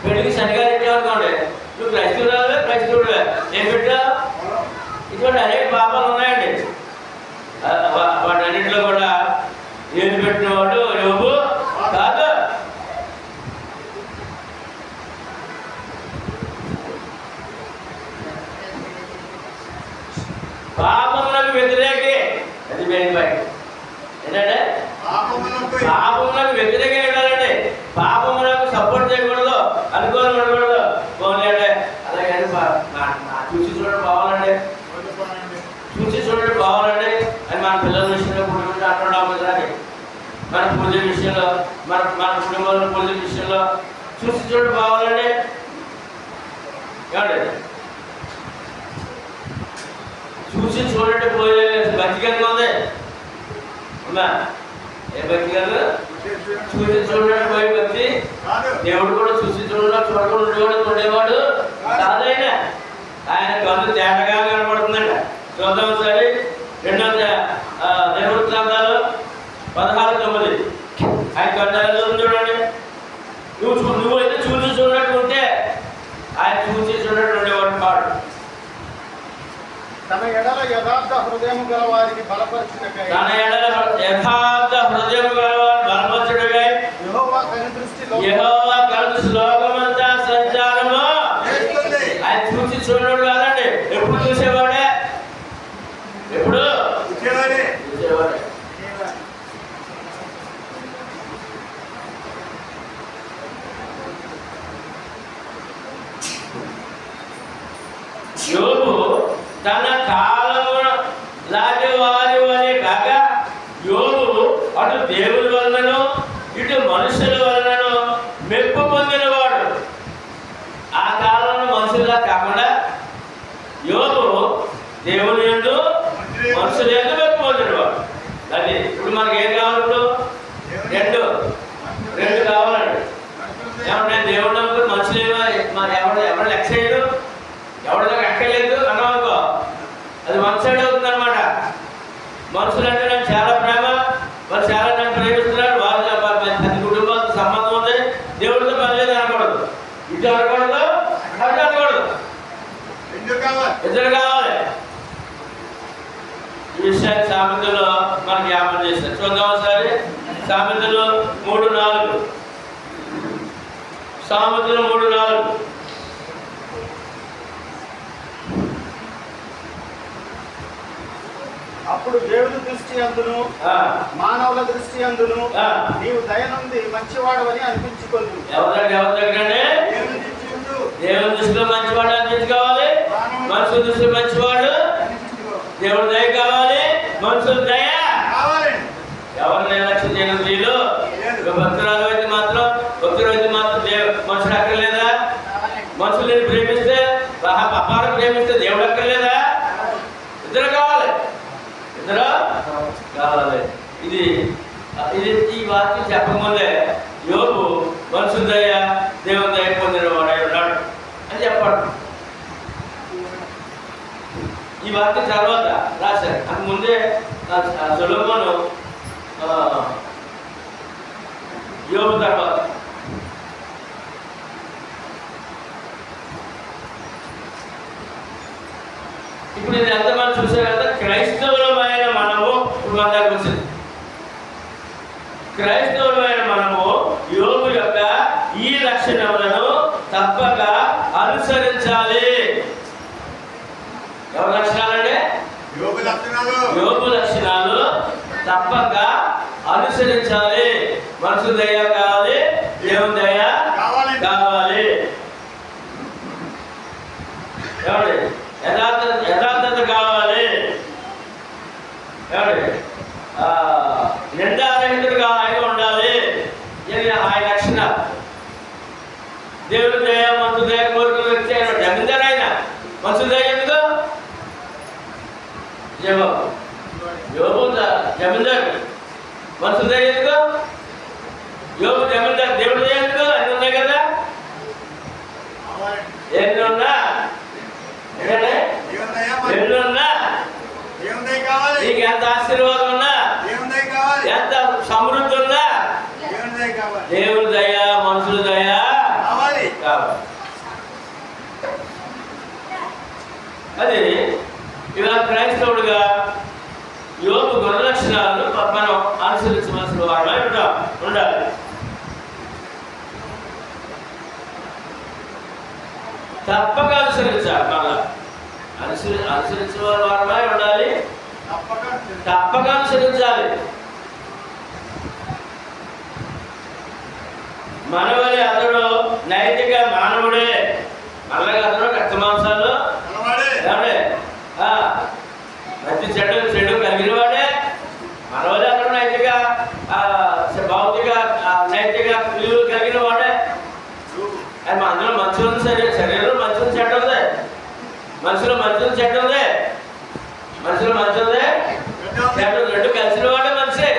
పెళ్లికి శనిగా పెట్టామనుకోండి, నువ్వు క్రైస్తవురాలు, క్రైస్తవుడువే, ఏం పెట్టావు? ఇటువంటి అనేక పాపాలు ఉన్నాయండి. వాటి అన్నింటిలో కూడా ఏది పెట్టిన వాడు యోబు కాదు. పాపములకు వ్యతిరేకి. అది మెయిన్ పాయింట్. ఏంటంటే పాపములకు వ్యతిరేకంగా ఉండాలండి. పాపములకు సపోర్ట్ చేయకూడదు, అనుకూలం ఉండకూడదు. పోనీయండి అలాగే చూసి చూడడం బావాలండి, చూసి చూడడం బావాలండి అని మన పిల్లల విషయంలో కుటుంబం అంటున్నాము కదా. మన పూజ విషయంలో, మన కుటుంబంలో పూజ విషయంలో చూసి చూడడం బావాలండి. ఏమండి చూసి చూడండి పోయే భక్తి కలిగి ఉంది అమ్మా. ఏ భక్తి కాదు? చూసి చూడండి పోయే భక్తి. దేవుడు కూడా చూసి చూడడం చూడకుండా ఉండేవాడు కాదైన. ఆయన కళ్ళు తేటగా కనబడుతుందంట. చూద్దాం ఒకసారి 2 దినవృత్తాంతాలు 16:9. ఆయన కళ్ళు చూడండి. నువ్వైతే చూసి చూడట్టు ఉంటే ఆయన చూసి చూడట్టు ఉండేవాడు కాడు. తన ఎడల యథార్థ హృదయం గల వారికి బలపరచుటకై, యెహోవా కనుదృష్టి లోకమంతా సంచారము ఆయన చూసి చూడడు కాదండి. ఎప్పుడు చూసేవాడే? ఎప్పుడు చూసేవాడే. యోబు తన కాలము లాంటి వారి వలె కాక, యోబు అటు దేవుని వలనను ఇటు మనుషుల వలనను మెప్పు పొందినవాడు. ఆ కాలంలో మనుషులా కాకుండా యోబు దేవుని యందు మనుషుల యందు మెప్పు పొందినవాడు. అది ఇప్పుడు మనకి ఏం కావాలి? ఇప్పుడు రెండు కావాలండి. ఏమంటే దేవుడు నమ్ముకుని మనుషులు ఎవరు లెక్క చేయడు, ఎవరిలో ఎక్కలేదు అన్నవానుకో అది వన్ సైడ్ అవుతుంది అనమాట. మనుషులు అంటే నాకు చాలా ప్రేమ, వాళ్ళు చాలా నన్ను ప్రేమిస్తున్నారు, వాళ్ళు 10 కుటుంబాలతో సంబంధం ఉంది, దేవుడితో పని లేదు అనకూడదు. ఇటు అనకూడదు, అటు అనకూడదు, ఇద్దరు కావాలి. ఈ విషయాన్ని సామెతలో మనకి జ్ఞాపకం చేశారు. చూద్దాం ఒకసారి. సామెతలు 3:4. సామెతలు 3:4. అప్పుడు దేవుని దృష్టి అందును మానవుల దృష్టి అందును నీవు దయ నుండి మంచివాడవని అనిపించుకోదు. ఎవరికంటే దేవుని దృష్టిలో మంచివాడు అనిపించుకోవాలి, మనుషుల దృష్టిలో మంచివాడు. దేవుడు దయ కావాలి, మనుషుల దయ కావాలి. ఎవరు నిర్లక్ష్యం చేయడం వీళ్ళు. భక్తురాలు అయితే మాత్రం మనుషులు అక్కర్లేదా? మనుషులు ప్రేమిస్తే అపారం ప్రేమిస్తే దేవుడు అక్కర్లేదా? ఇద్దరు కావాలి, ఇద్దరు కావాలి. ఇది ఈ వాక్యం చెప్పకముందే యోబు మనుషుల దయ దేవుని దయ పొందిన వాడు అయి ఉన్నాడు అని చెప్పాడు. ఈ వాక్యం తర్వాత రాశారు. అంత ముందే సొలొమోను యోబు తర్వాత. ఇప్పుడు ఇది ఎంతమంది చూసారు కదా? క్రైస్తవులమైన మనము ఇప్పుడు మన దగ్గర వచ్చింది. క్రైస్తవులమైన మనము యోబు యొక్క ఈ లక్షణములను తప్పక అనుసరించాలి. ఎవరి లక్షణాలంటే? యోబు లక్షణాలు తప్పక అనుసరించాలి. మనసు దయ కావాలి, దేవుని దయ కావాలి. ఏమండి? యథార్థత కావాలి. ఏమండి? నిందారహితుడుగా ఆయన ఉండాలి. ఆయన లక్షణాలు. దేవుని దయ మనసు దయ కోరుకున్న వ్యక్తి ఆయన జమీందారు. ఆయన మనసు దయ ఎందుకు? యోబు జమీందారు. మనసు దయ ఎందుకు? యోబు జమీందారు. దేవుడు దయ ఎందుకు? అన్నీ ఉన్నాయి కదా. ఎన్ని ఉన్నా నీకు ఎంత ఆశీర్వాదం ఉన్నా, ఎంత సమృద్ధి ఉన్నా, దేవుని దయ మనుషుల దయ కావాలి. అది ఇలా క్రైస్తవుడుగా యోబు గుణ లక్షణాలను మనం అనుసరించవలసిన వారమై ఉండాలి. తప్పక అనుసరించాలి. మళ్ళా అనుసరించే వారమై ఉండాలి. తప్పక అనుసరించాలి. మనవలి అతడు నైతిక మానవుడే, అలాగే అతడు రక్త మాంసాలు మంచి చెడు కలిగిన వాడే. మనవలి అతడు నైతిక భౌతిక నైతిక విలువలు కలిగిన వాడే. అది అందులో మంచి ఉంది, శరీరంలో మంచి ఉంది, చెడ్డ ఉంది. మనుషులు మంచి ఉంది, చెడ్డ ఉంది. మనుషులు మంచి ఉంది, చెడ్డ ఉంది, రెండు కలిసిన వాడే మనిషి.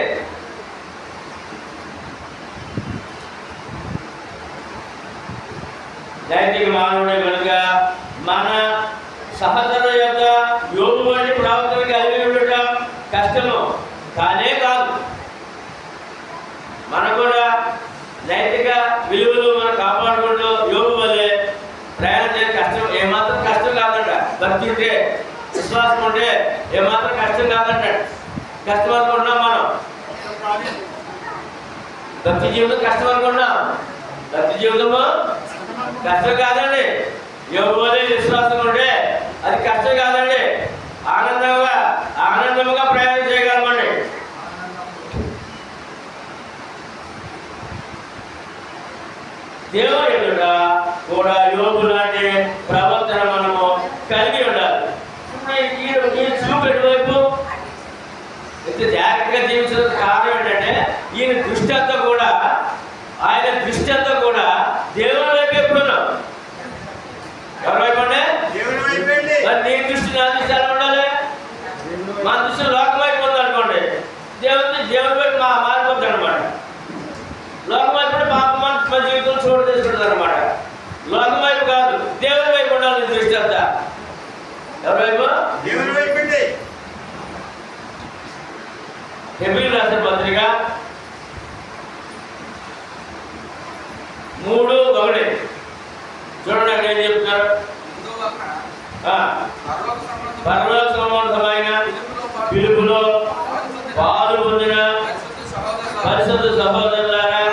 నైతిక మానవుడే కనుక మన సహచరుల యొక్క యోగు వంటి ప్రవర్తన కలిగి ఉండటం కష్టము కానే కాదు. మన కూడా నైతిక విలువలు మనం కాపాడుకుంటూ యోగు వల్లే ప్రయాణం చేయడం కష్టం, ఏమాత్రం కష్టం కాదంట. భక్తి ఉంటే, విశ్వాసం ఉంటే ఏమాత్రం కష్టం కాదంట. కష్టం అనుకుంటున్నాం మనం, భక్తి జీవితం కష్టం అనుకుంటున్నాం. భక్తి జీవితము కష్టం కాదండి. యోగువలే విశ్వాసం ఉంటే అది కష్టం కాదండి. ఆనందముగా ప్రయాణం చేయగలమండి. దేవుడు ఎదుట కూడా యోగు లాంటి ప్రవర్తన మనము కలిగి ఉండాలి. ఇప్పుడు ఈ చూపు ఎటువైపు ఇంత జాగ్రత్తగా జీవించడం కారణం ఏంటంటే ఈయన దృష్టి అంతా కూడా, ఆయన దృష్టి అంతా కూడా దేవుని వైపు ఎప్పుడున్నాం. ఎవరి వైపు అండి? మరి నీ దృష్టి నా దృష్టి ఎలా ఉండాలి? మా దృష్టి లోకం వైపు ఉందనుకోండి, దేవుని వైపు మారిపోతుంది అనమాట. లోకం వైపు పాపం మన జీవితం చోటు తీసుకుంటుంది అనమాట. లోకం వైపు కాదు, దేవుని వైపు ఉండాలి దృష్టి అంతా. ఎవరి వైపు? దేవుని వైపు. హెబ్రీయులకు రాసిన పత్రిక 3:1 చూడండి, అక్కడ ఏం చెప్తున్నారు? పరలోక సంబంధమైన పిలుపులో పాలు పొందిన పరిశుద్ధ సహోదరులారా,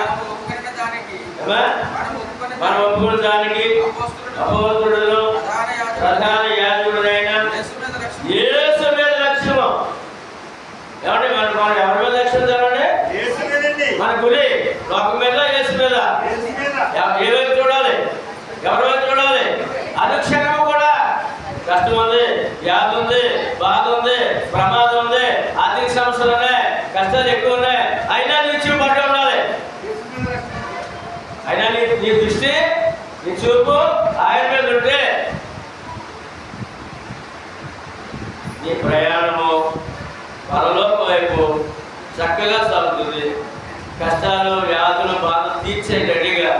మనం ఒప్పుకున్న దానికి అపోస్తులను ప్రధాన యాజకుడైన యేసు మీద లక్ష్యము. ఏమంటే మనం ఎవరి మీద లక్ష్యం చదవండి? మన గురి లోకం మీద, యేసు మీద. ఏ వైపు చూడాలి? ఎవరి వైపు చూడాలి? అనుక్షణము కూడా కష్టం ఉంది, వ్యాధి ఉంది, బాధ ఉంది, ప్రమాదం ఉంది, ఆర్థిక సమస్యలు ఉన్నాయి, కష్టాలు ఎక్కువ ఉన్నాయి. అయినా నీ చూపు పట్టు ఉండాలి. అయినా నీ దృష్టి, నీ చూపు ఆయన మీద ఉంటే నీ ప్రయాణము పరలోక వైపు చక్కగా సాగుతుంది. కష్టాలు, వ్యాధులు, బాధలు తీర్చే గట్టిగా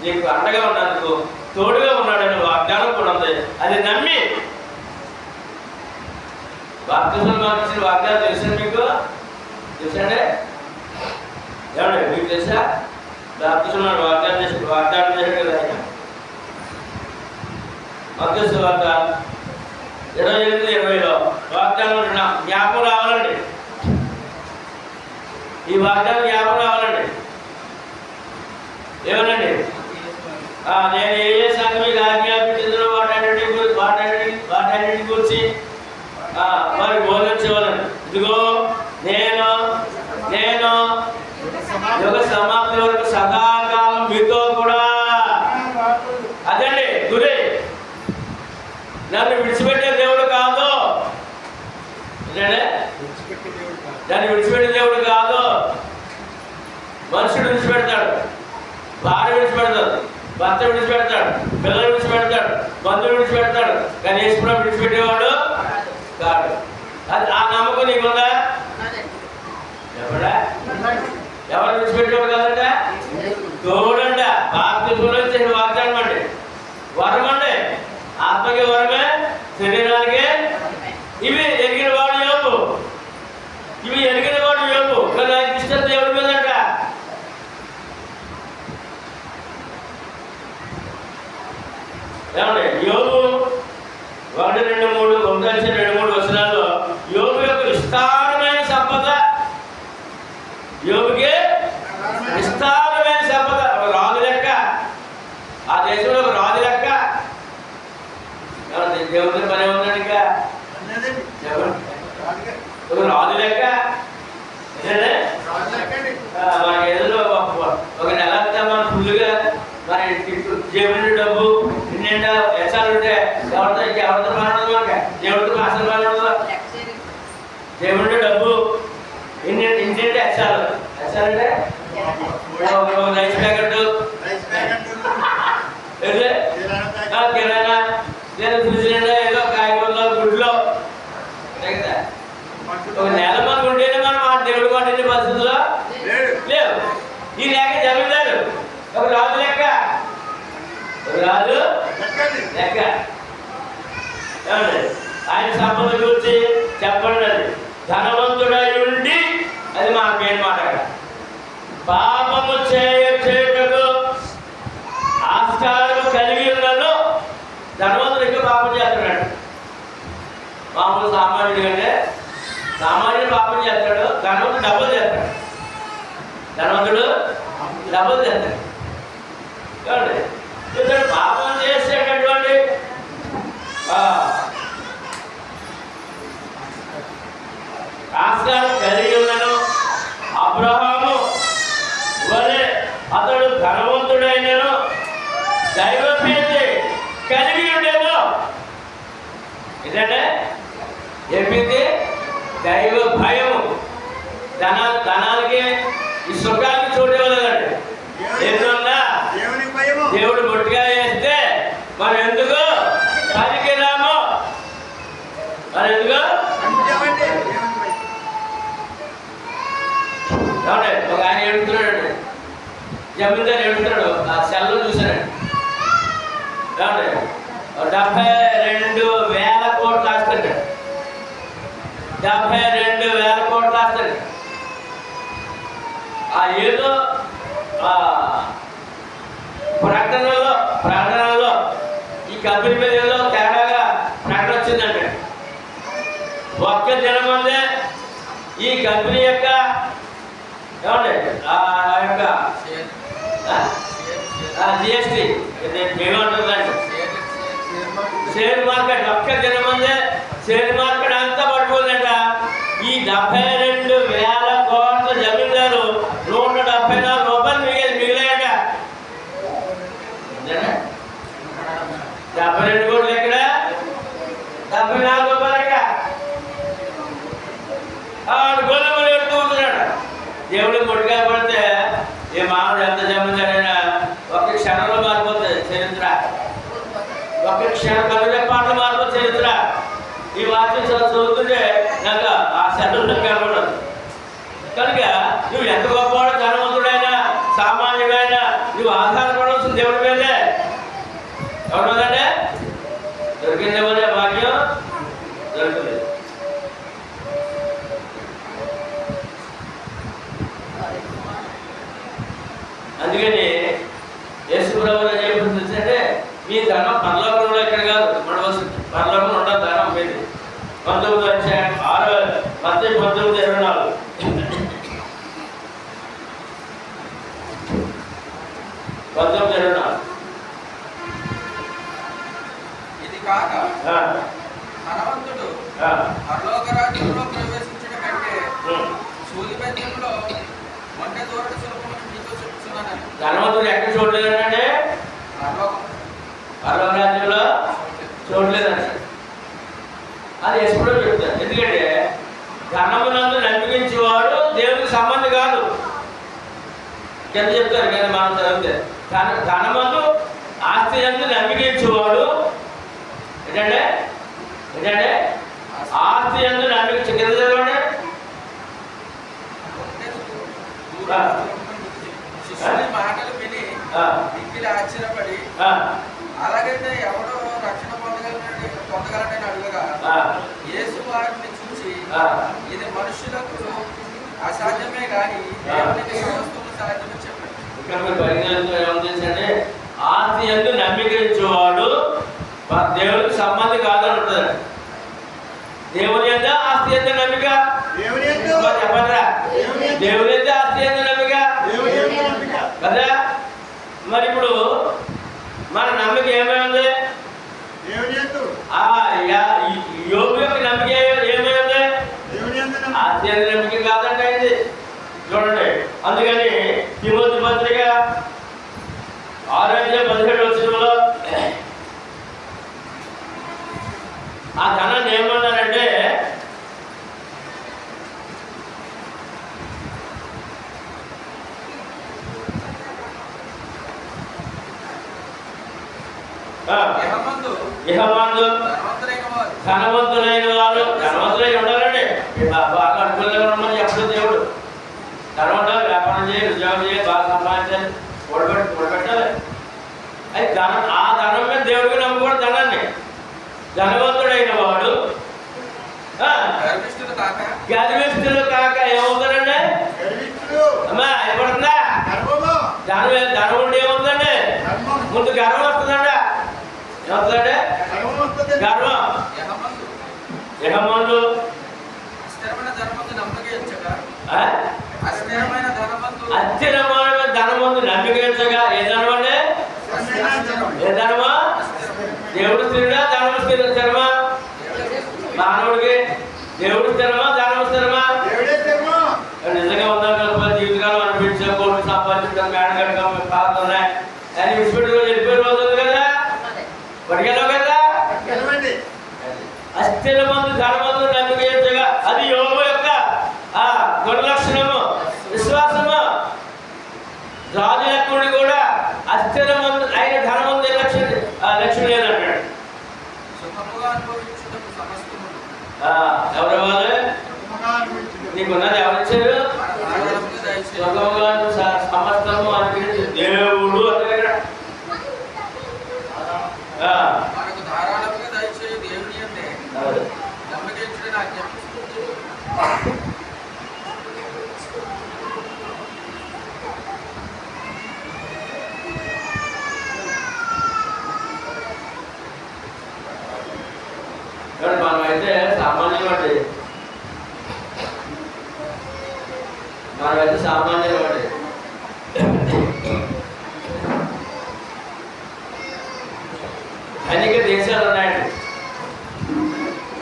నీకు అండగా ఉన్నందుకు తోడుగా ఉన్నాడని వాగ్దానం కూడా ఉంది. అది నమ్మి బాప్తిజం మార్చిన వాగ్దానం తెలుసా మీకు? తెలుసండి? ఏమండి మీకు తెలుసా? బాప్తిజం వాగ్దానం చేశాడు కదా ఆయన. మత్తయి వార్త 28:20 వాగ్దానం జ్ఞాపకం రావాలండి. ఈ వాగ్దానం జ్ఞాపకం రావాలండి. ఏమనండి? నేను ఏ సంఘం మీకు ఆజ్ఞాపించిందో వాటన్నిటి గురించి వారికి బోధించేవాళ్ళండి. ఇదిగో నేను యుగ సమాప్తి వరకు సదాకాలం మీతో కూడా. అదండి గురి. నన్ను విడిచిపెట్టే దేవుడు కాదు, దాన్ని విడిచిపెట్టే దేవుడు కాదు. మనుషుడు విడిచిపెడతాడు, భార్య విడిచిపెడతాడు, భర్త విడిచిపెడతాడు, పిల్లలు విడిచిపెడతాడు, బంధువులు విడిచిపెడతాడు. కానీ యేసుప్రభు విడిచిపెట్టేవాడు కాదు. అది ఆ నమ్మకం నీకుందా? ఎవరు విడిచిపెట్టేవాడు కాదంట? తోడంట. బాప్తిజంలో చేసిన వాగ్దానం అండి, వరం అండి. ఆత్మకి వరమే, శరీరానికి. ఇవి ఎరిగిన వాడు యోగు, ఇవి ఎరిగిన వాడు యోగు. కానీ ఇష్టం దేవుడి మీదంట. ఏమండి? యోగు 1-2-3 వచనాల్లో యోగు యొక్క విస్తారమైన సంపద, యోగుకి విస్తారమైన సంపద, ఒక రాజు లెక్క, ఆ దేశంలో ఒక రాజు లెక్క. దేవుడి పని ఉందండి. ఇంకా ఒక రాజు లెక్క. మనకి ఏదో ఒక నెల అంతా మనం ఫుల్గా ఇంటి ఎచ్చాలి ఎచ్చాలంటే రైస్ ప్యాకెట్ కిరాణా లేదా ఫ్రిడ్జ్ నిండా ఏదో కాయగూరలో గుడ్లో కదా. ఒక నెల మంది ఉంటేనే మనం ఆ దేవుడు కొట్టే పరిస్థితుల్లో లేవు. ఈ లేక జమీందారు ఒక రాజు లెక్క, ఒక రాజు లెక్క. ఏమండి ఆయన సంపద గురించి చెప్పండి. అది ధనవంతుడై ఉండి, అది మా మెయిన్ మాట. పాపము చేయుటకు ఆస్కారము కలిగి ఉన్నాను. ధనవంతుడు ఎక్కువ పాపం చేస్తున్నాడు. మామూలు సామాన్యుడు కంటే సామాన్యుడు పాపం చేస్తాడు, ధనవంతుడు డబ్బులు చేస్తాడు. ధనవంతుడు డబ్బులు చేస్తాడు. చూడండి, ఇతడు పాపం చేసేటటువంటి ఆస్కారం కలిగి ఉన్నాను. అబ్రహాము వలె అతడు ధనవంతుడైనను దైవభీతి కలిగి ఉండేను. ఏంటంటే ఏమిటి? దైవ భయము. ధనానికి ఈ సుఖానికి చోటు ఇవ్వలేదండి. ఏదన్నా దేవుడు మొట్టిగా వేస్తే మనం ఎందుకు పనికిరాము? మరి ఎందుకు? ఒక ఆయన ఎడుతున్నాడు, జమీందారు ఎడుతున్నాడు. ఆ సెల్లో చూశానండి. 72,000 కోట్లు ఆస్తాడు. 72,000 కోట్లు ఆస్తాడు. ఆ ఏదో ప్రకటనలో ఈ కంపెనీ మీద ఏదో తేడాగా ప్రకటన వచ్చిందంటే, ఒక్క దినం ముందే ఈ కంపెనీ యొక్క ఏమండి ఆ యొక్క జిఎస్టీ ఏమంటుందండి, షేర్ మార్కెట్ ఒక్క దినం ముందే షేర్ మార్కెట్ అంతా పడిపోయిందట. ఈ 72,000 కోట్ల జమీందారు 174 రూపాయలు మిగిలాయట. 72 కోట్లు ఎక్కడ? 74 రూపాయలు ఎక్కడ? గొల్లమని ఎడుతున్నాడు. దేవుడు మొట్టిగా పడితే ఏ మానవుడు ఎంత జమీందారైనా ఒక క్షణంలో మారిపోతుంది చరిత్ర. ఒక క్షణం పాటలు మారిపోతుంది చరిత్ర. ఈ వాక్యం చదువుతుంటే నాకు ఆ శబ్దం కనబడదు. కనుక నువ్వు ఎంత గొప్పవాడు, ధనవంతుడైనా సామాన్యుడైనా నువ్వు ఆధారపడవలసిన దేవుడి మీదే. ఎవరిదంటే దొరికిందేమనే భాగ్యం దొరుకుతుంది. అందుకని యేసుప్రభు ఏం తెలుసంటే, మీ ధనం పరలోకంలో ఇక్కడ కాదు, ఉండవలసింది. పరలోకంలో ఉండదు ధనం మీది. 19:6 మత్తయి 19:24 19:24 ఇది కాక ధనవంతుడు పరలోక రాజ్యంలో ప్రవేశించడం కంటే సూది బెజ్జంలో మంట దూరట సులభమని మీతో చెప్తున్నానని. ధనవంతుడు ఎక్కడ చూడలేదంటే పరలోక రాజ్యంలో చూడలేదండి. అది ఎప్పుడో చెప్తారు. ఎందుకంటే ధనమునందు నమ్మించేవాడు దేవునికి సంబంధం కాదు. కింద చెప్తారు కదా మనం చదివితే, ధనమందు ఆస్తి అందు నమ్మించేవాడు ఏంటంటే ఆస్తి అందు నమ్మించే కింద చదవండి. మాటలు విని మిక్కిలి ఆశ్చర్యపడి అలాగైతే ఎవడో రక్షణ పొందగలడని అడుగగా యేసు వారిని చూసి ఇది మనుషులకు అసాధ్యమే కానీ దేవునికి సమస్తము సాధ్యమని చెప్పాడు. ఇక్కడ మీరు పరిజ్ఞానంతో ఏమంటే ఆస్తి అందు నమ్మించేవాడు దేవునికి సంబంధం కాదని ఉంటుంది. దేవుని ఎంత ఆస్తి ఎంత నమ్మిక చెప్పరా? దేవుని ఎంత ఆస్తి ఎంత నమ్మిక కదా. మరి ఇప్పుడు మన నమ్మిక ఏమైంది? యోగు యొక్క నమ్మిక ఏమైంది? ఆస్తి ఎంత నమ్మిక కాదంటే అయింది. చూడండి, అందుకని తిమోతి పత్రిక 6:17 ఆ ధనాన్ని ఏమన్నారంటే ఇహమందు ధనవంతులైన వారు ధనవంతులై ఉండాలండి. బాగా అనుకూలంగా ఉండమని చెప్పలేదు దేవుడు. ధనవంతులు వ్యాపారం చేయాలి, ఉద్యోగం చేయాలి, బాగా సంపాదించాలి, కూడబెట్టాలి. అయితే ఆ ధనం మీద దేవుడికి నమ్ముకోవడం ధనాన్ని. ధనవంతుడైన వాడు గర్విష్ఠులు కాక ఏమవుతారండి? అమ్మా ఏమవుతుందా? ధనం ఉండి ఏమవుతుందండి? ముందు గర్వం వస్తుందండి. ఏమవుతుందండి? గర్వం. యెహోవాను అస్థిరమైన ధనమందు నమ్మికగా ఏ ధనమండి? ఏ ధనమా? దేవుడు స్థిరుడా? ధనము స్థిరమా? మానవుడికి దేవుడు స్థిరమా? ధనము స్థిరమా? నిజంగా ఉందాం కదా, జీవితకాలం అనిపించే కోట్లు సంపాదించడం మేడగడగా పాత్ర ఉన్నాయి అని విడిచిపెట్టుకో వెళ్ళిపోయే రోజు ఉంది కదా, పట్టుకెళ్ళావు కదా. అస్థిరమందు ధనమందు నమ్మికగా అది యోబు యొక్క గుణలక్షణము, విశ్వాసము. రాజు లెక్కడి కూడా అస్థిరమందు అయిన ధనమందు లక్ష్యం లేదంటాడు. ఎవరు వాళ్ళు? నీకున్నది ఎవరిచ్చారు? సమస్తము అనిపించి దేవుడు అంటే మనమైతే సామాన్యం అండి, మనమైతే సామాన్యం అండి. ధనిక దేశాలు ఉన్నాయండి,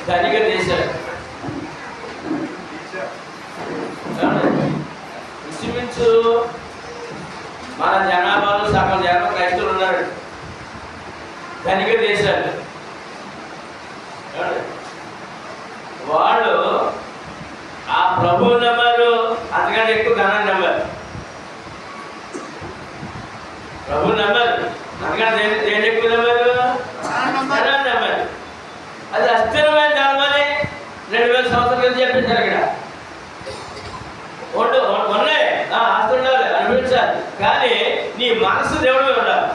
ధనిక దేశాలు. ఇంచుమించు మన జనాభాలో సగం జనం క్రైస్తవులు ఉన్నారు. ధనిక దేశాలు వాళ్ళు ఆ ప్రభువు నమ్మారు, అంతకంటే ఎక్కువ ధనాన్ని నమ్మారు. ప్రభువు నమ్మారు, అంతకంటే దేని ఎక్కువ నమ్మారు? ధనాన్ని నమ్మారు. అది అస్థిరమైన ధనమని 2000 సంవత్సరాల నుంచి చెప్పించారు. ఇక్కడ ఉన్నాయి, ఆస్తి ఉండాలి, అనిపించాలి, కానీ నీ మనసు దేవుడు ఉండాలి,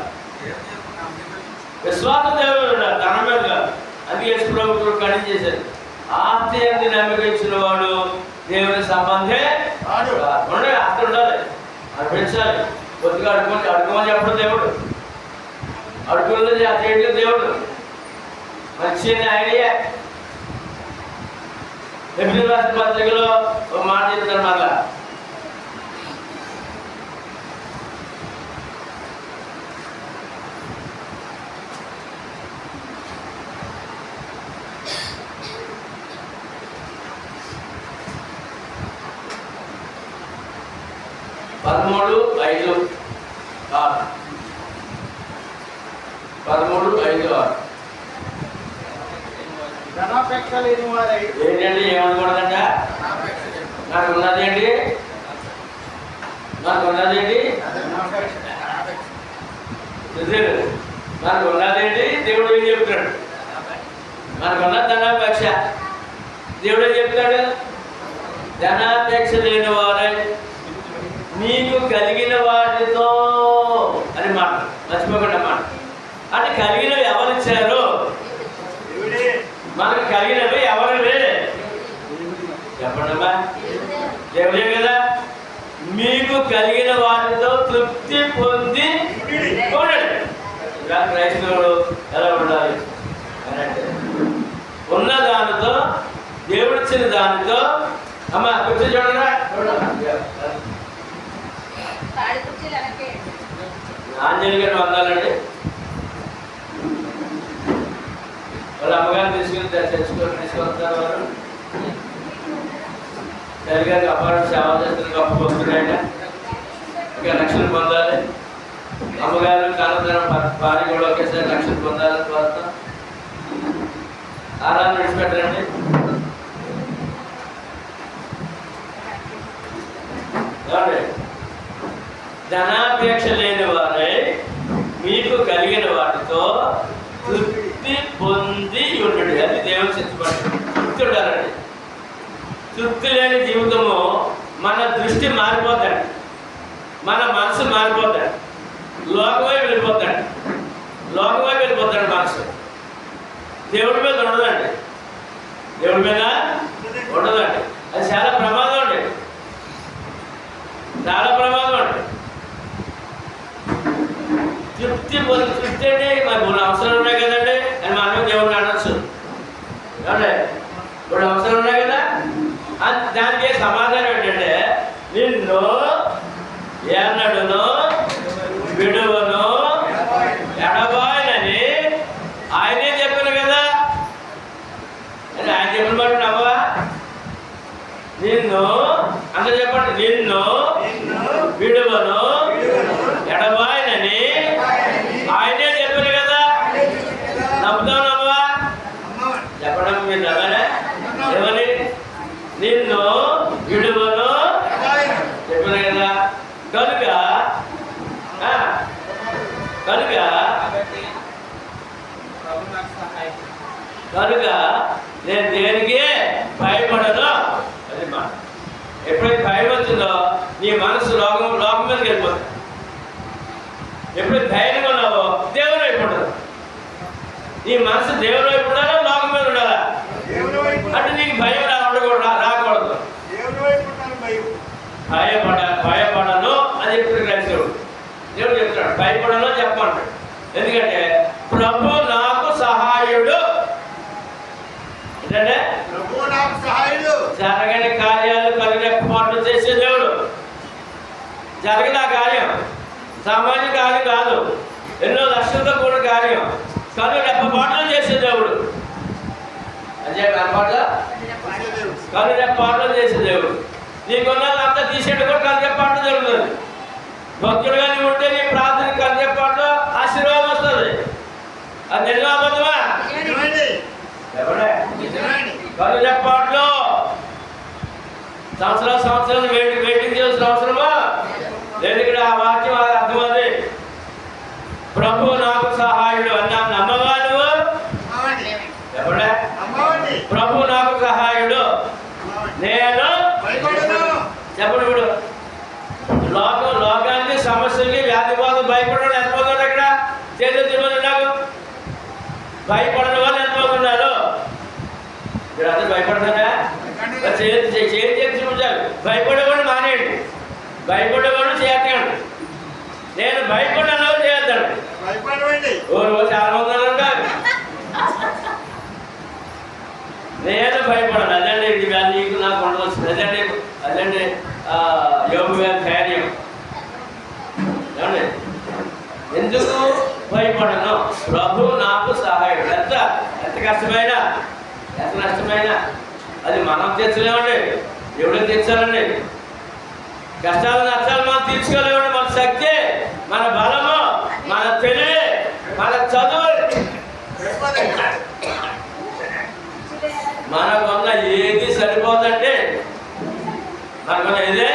విశ్వాసం దేవుడు ఉండాలి, ధనం మీద కాదు. అది యేసు ప్రభువు కడిగి చేశారు. ఆస్తి అంది నమ్మిక ఇచ్చిన వాడు దేవుని సంబంధే. ఉండే ఆస్తి ఉండాలి, అనిపించాలి. కొద్దిగా అడుకోమని చెప్పడం దేవుడు, అడుగున్నది ఆ చేయడం దేవుడు. మంచి ఐడియా. ఎబ్రిల్ రాసిన పత్రికలో ఒక మాట చెప్తారు మళ్ళా, పదమూడు ఐదు ఆరు 13:5-6 ధనాపేక్ష లేని వారై ఏంటండి? ఏమనుకోవడంట? నాకు ఉన్నదేంటి? నాకు ఉన్నదేంటి? నాకు ఉన్నదేంటి? దేవుడు ఏం చెప్తున్నాడు? మనకున్న ధనాపేక్ష. దేవుడు ఏం చెప్తాడు? ధనాపేక్ష లేని వారై మీకు కలిగిన వాటితో అని మాట మర్చిపోకుండా మాట. అంటే కలిగినవి ఎవరు ఇచ్చారు? మనకు కలిగినవి ఎవరివి? చెప్పండమ్మా, దేవుడే కదా. మీకు కలిగిన వాటితో తృప్తి పొంది చూడండి. ఇలా క్రైస్తవుడు ఎలా ఉండాలి అంటే ఉన్న దానితో, దేవుడిచ్చిన దానితో. అమ్మా కూర్చో, చూడరా, ఆంజనేయ గారు వందాలండి. వాళ్ళ అమ్మగారిని తీసుకొస్తారు. వారు తల్లి గారికి అపార సేవ చేస్తున్న గొప్ప భక్తుడు ఆయన. ఇంకా రక్షణ పొందాలి. అమ్మగారు కాలధరం భార్య కూడా ఒకేసారి రక్షణ పొందాలని కోరుతాం. ఆరాధన విడిచిపెట్టండి. ధనాపేక్ష లేని వారే మీకు కలిగిన వాటితో తృప్తి పొంది ఉండడు. అది దేవుని చిత్తపడి తృప్తి ఉండాలండి. తృప్తి లేని జీవితము మన దృష్టి మారిపోతాడు, మన మనసు మారిపోతాడు, లోకమై వెళ్ళిపోతాడు, లోకమై వెళ్ళిపోతాడు మనసు. దేవుడి మీద ఉండదండి, దేవుడి మీద ఉండదండి. అది చాలా ప్రమాదం అండి, చాలా ప్రమాదం అండి. తృప్తి అంటే మరి 3 అవసరాలు ఉన్నాయి కదండి అని మనం దేవుడిని అనొచ్చు. ఏమండి 3 అవసరాలు ఉన్నాయి కదా, దానికి సమాధానం ఏంటంటే నిన్ను ఎన్నడును విడువను ఎడబాయనని ఆయనే చెప్పాను కదా. అని ఆయన చెప్పిన మాట నవ్వా? నిన్ను అందరూ చెప్పండి, నిన్ను విడువను ఎడబాయనని ఆయనే చెప్పాను కదా. నమ్ముతావు నవ్వా? చెప్పడం మీరు నవ్వారా? ఏమని? నిన్ను విడువను చెప్పాను కదా. కనుక నేను దేనికి భయపడను. అది మాట. ఎప్పుడైతే భయం వచ్చిందో నీ మనసు లోకం మీదకి వెళ్ళిపోతుంది. ఎప్పుడైతే ధైర్యంగా ఉన్నావో దేవుని వైపు ఉండదు. నీ మనసు దేవుని వైపు ఉండాలా, లోకం మీద ఉండాలా? అంటే నీకు భయం రాకూడదు. భయపడను అని చెప్తాడు క్రైస్తవుడు. దేవుడు చెప్తాడు భయపడను చెప్పమంటాడు. ఎందుకంటే ప్రభు నాకు సహాయుడు. ఏంటంటే జరగని కార్యాలు కలిగేపాటు చేసే దేవుడు. జరగని ఆ కార్యం సామాన్య కార్యం కాదు, ఎన్నో లక్షలతో కూడిన కార్యం. కను రెప్పపాట్లు చేసే దేవుడు. అదే కను రెప్పపాట్లు చేసే దేవుడు. నీకున్నదంతా తీసేట కూడా కను రెప్పపాట్లు జరుగుతుంది. భక్తుడుగా నీవు ఉంటే నీ ప్రార్థన కను రెప్పపాట్లు ఆశీర్వాదం వస్తుంది. అది నిజమా అబద్ధమా? కను రెప్పపాట్లు సంవత్సరాలు వెయిటింగ్ చేయాల్సిన అవసరమా లేదు. ఇక్కడ ఆ వాక్యం అర్థమది. ప్రభు నాకు సహాయుడు అన్నా నమ్మవా నువ్వు? ఎవడే ప్రభు నాకు సహాయుడు నేను చెప్పడు. ఇప్పుడు లోకానికి సమస్యలకి వ్యాధి బాధ భయపడడం ఎంతమంది అక్కడ చేతులు తిరుగుతున్నారు. భయపడడం వాళ్ళు ఎంతమంది ఉన్నారు? మీరు అందరూ భయపడతారా? చేతి చూపించాలి. భయపడేవాడు మానేయండి, భయపడేవాడు చేస్తాడు. నేను భయపడ్డాను చేస్తాడు. చాలా మంది ఉన్నారు. నేను భయపడను. అదండి ఇది నీకు నాకు ఉండవచ్చు. అదండి యోగ ధైర్యం. ఏమండి ఎందుకు భయపడను? ప్రభు నాకు సహాయుడు. ఎంత కష్టమైనా ఎంత నష్టమైనా అది మనం తెచ్చలేమండి, ఎవడో తెచ్చాలండి. కష్టాలు నష్టాలు మనం తీర్చుకోలేమండి. మన శక్తి, మన బలము, మన తెలివి, మన చదువు, మనకున్న ఏది సరిపోదండి. మనకున్న ఏదే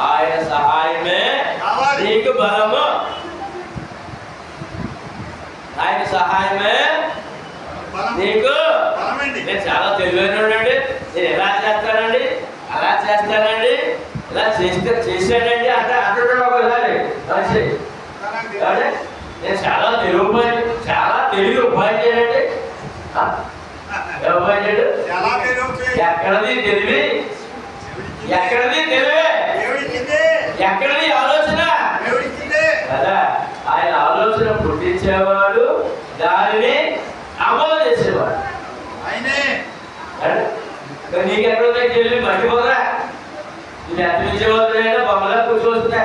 ఆయన సహాయమే నీకు బలము. ఆయన సహాయమే నీకు. నేను చాలా తెలివైనడండి, నేను ఎలా చేస్తానండి, అలా చేస్తానండి, ఇలా చేశానండి అంటే అంటాడు ఒకసారి మనిషి. నేను చాలా తెలివి ఉపాయం చేయండి. ఉపాయం చేయడు. ఎక్కడది తెలివి? ఎక్కడది తెలివే? ఎక్కడది ఆలోచన కదా? ఆయన ఆలోచన పుట్టించేవాడు, దానిని అమలు చేసేవాడు. నీకెక్కడ తెలివి మర్చిపోదా? నేను ఎత్తమించేవాళ్ళైనా బొమ్మలా కూర్చోవచ్చుదా?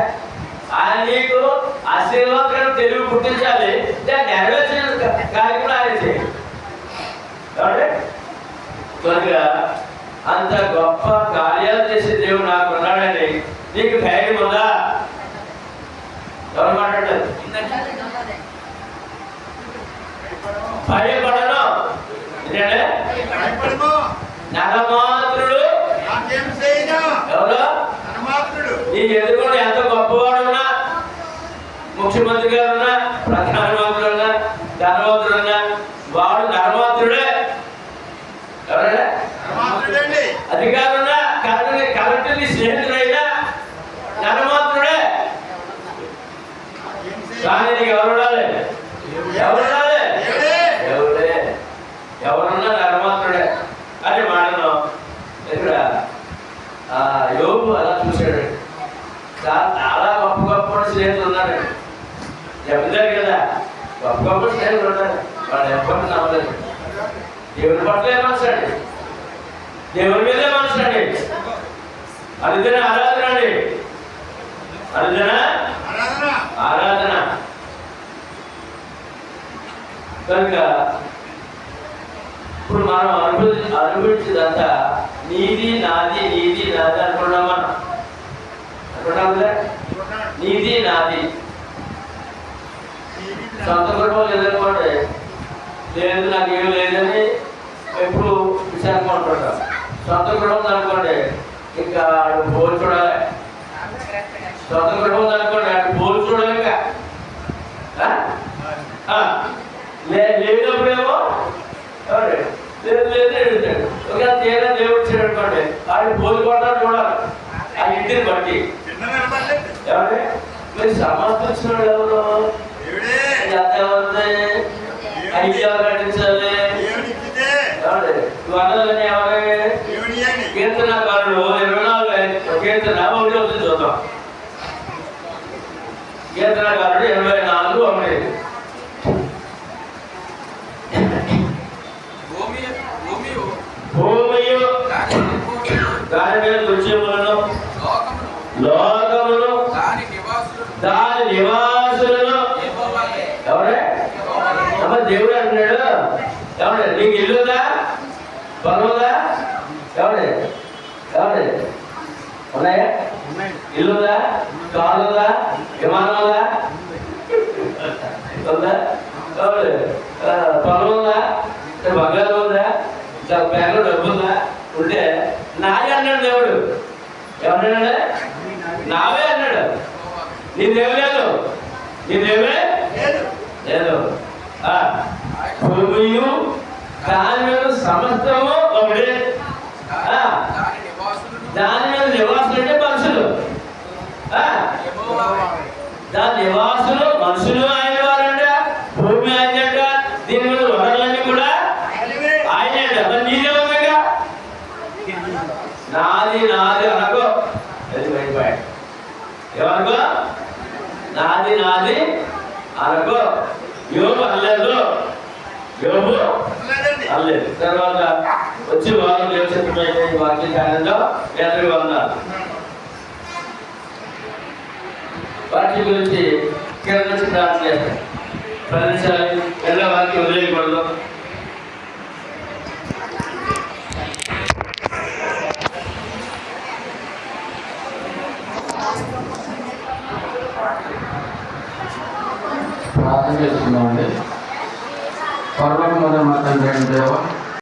ఆయన నీకు ఆశీర్వాదకరం తెలివి పుట్టించాలి, దాన్ని నెరవేర్చిన కార్యక్రమం ఆయన చేయాలి. కనుక అంత గొప్ప కార్యాలు చేసే దేవుడు నాకు ఉన్నాడని నీకు ధైర్యం ఉందా? ఎవరు మాట్లాడారు? భయపడను. నరమాత్రుడు ఎవరు? నీ ఎదురుకుండా ఎంత గొప్పవాడు ఉన్నా, ముఖ్యమంత్రి గారు ఉన్నా, ప్రధానమంత్రి ఉన్నా, యోబు అలా చూశాడు. చాలా గొప్ప గొప్ప స్నేహితులు ఉన్నాడు. చెప్తారు కదా, గొప్ప గొప్ప స్నేహితులు ఉన్నారు. వాళ్ళు ఎప్పటి నమ్మలేదు. దేవుని పట్లే మనసాడు, దేవుని మీదే మనసాడు. అదిదిన ఆరాధన అండి, అదిదిన ఆరాధన. కనుక ఇప్పుడు మనం అనుభవించేదంతా నీది నాది అనుకున్నాం. మనం అనుకున్నాం కదా, నీది నాది. సొంత కుటుంబం లేదనుకోండి, లేదు నాకేమి లేదని ఎప్పుడు విశాఖం అనుకుంటాం. సొంత కుటుంబం అనుకోండి, ఇంకా ఆడు పోలు చూడాలి. సొంత కుటుంబం అనుకోండి, ఆడు పోలు చూడాలి. ఇంకా లేనప్పుడేమో లేదు ఎడుతాడు. ఒకవేళ తీరా దేవుడు వచ్చాడు అనుకోండి, ఆడు పోలు కొట్టాలి చూడాలి. ఆ ఇంటిని బట్టి ఏమంటే మీరు సమర్థించిన ఎవరు ఐడియా నటించాలి. వనరులని ఎవరే కీర్తనకారులు 24 కీర్తన 1 చూద్దాం. కీర్తనకారుడు 24:1. భూమియు దాని మీద దృశ్యములను లోకమును దాని నివాసులను ఎవరే అమ్మ దేవుడు అంటున్నాడు. ఎవడే నీకు ఇల్లుదా, పొలముదా? ఎవడే ఉన్నాయా? ఇల్లుదా, కాలుదా, విమానముదా, ఉందా? పొలం ఉందా, బంగారు ఉందా, బ్యాంకులో డబ్బు ఉందా? ఉంటే నాది అన్నాడు దేవుడు. ఎవరన్నాడు? నావే అన్నాడు. నీదేమి లేదు, నీదేమే లేదు. భూమియు దాని మీద సమస్తము ఒకటే. దాని మీద నివాసులు అంటే మనుషులు. దాని నివాసులు మనుషులు ఆయన వారంట. భూమి ఆయనంట. దీని మీద వరలన్నీ కూడా ఆయనంట. మరి నీదే ఉందిగా. నాది అనుకో, అది అయిపోయాడు. ఏమనుకో? నాది అనుకో. యోబు అనలేదు, యోబు అనలేదు. తర్వాత వచ్చి వారు లేచిపోయిన వాక్య కాలంలో ఎదురు ఉన్నారు. వాటి గురించి కింద నుంచి ప్రార్థన చేస్తాం. ప్రతిసారి ఎలా వాక్యం వదిలేయకూడదు. ప్రార్థన చేస్తున్నామండి. పరలోకమందున్న మా తండ్రి అయిన దేవా,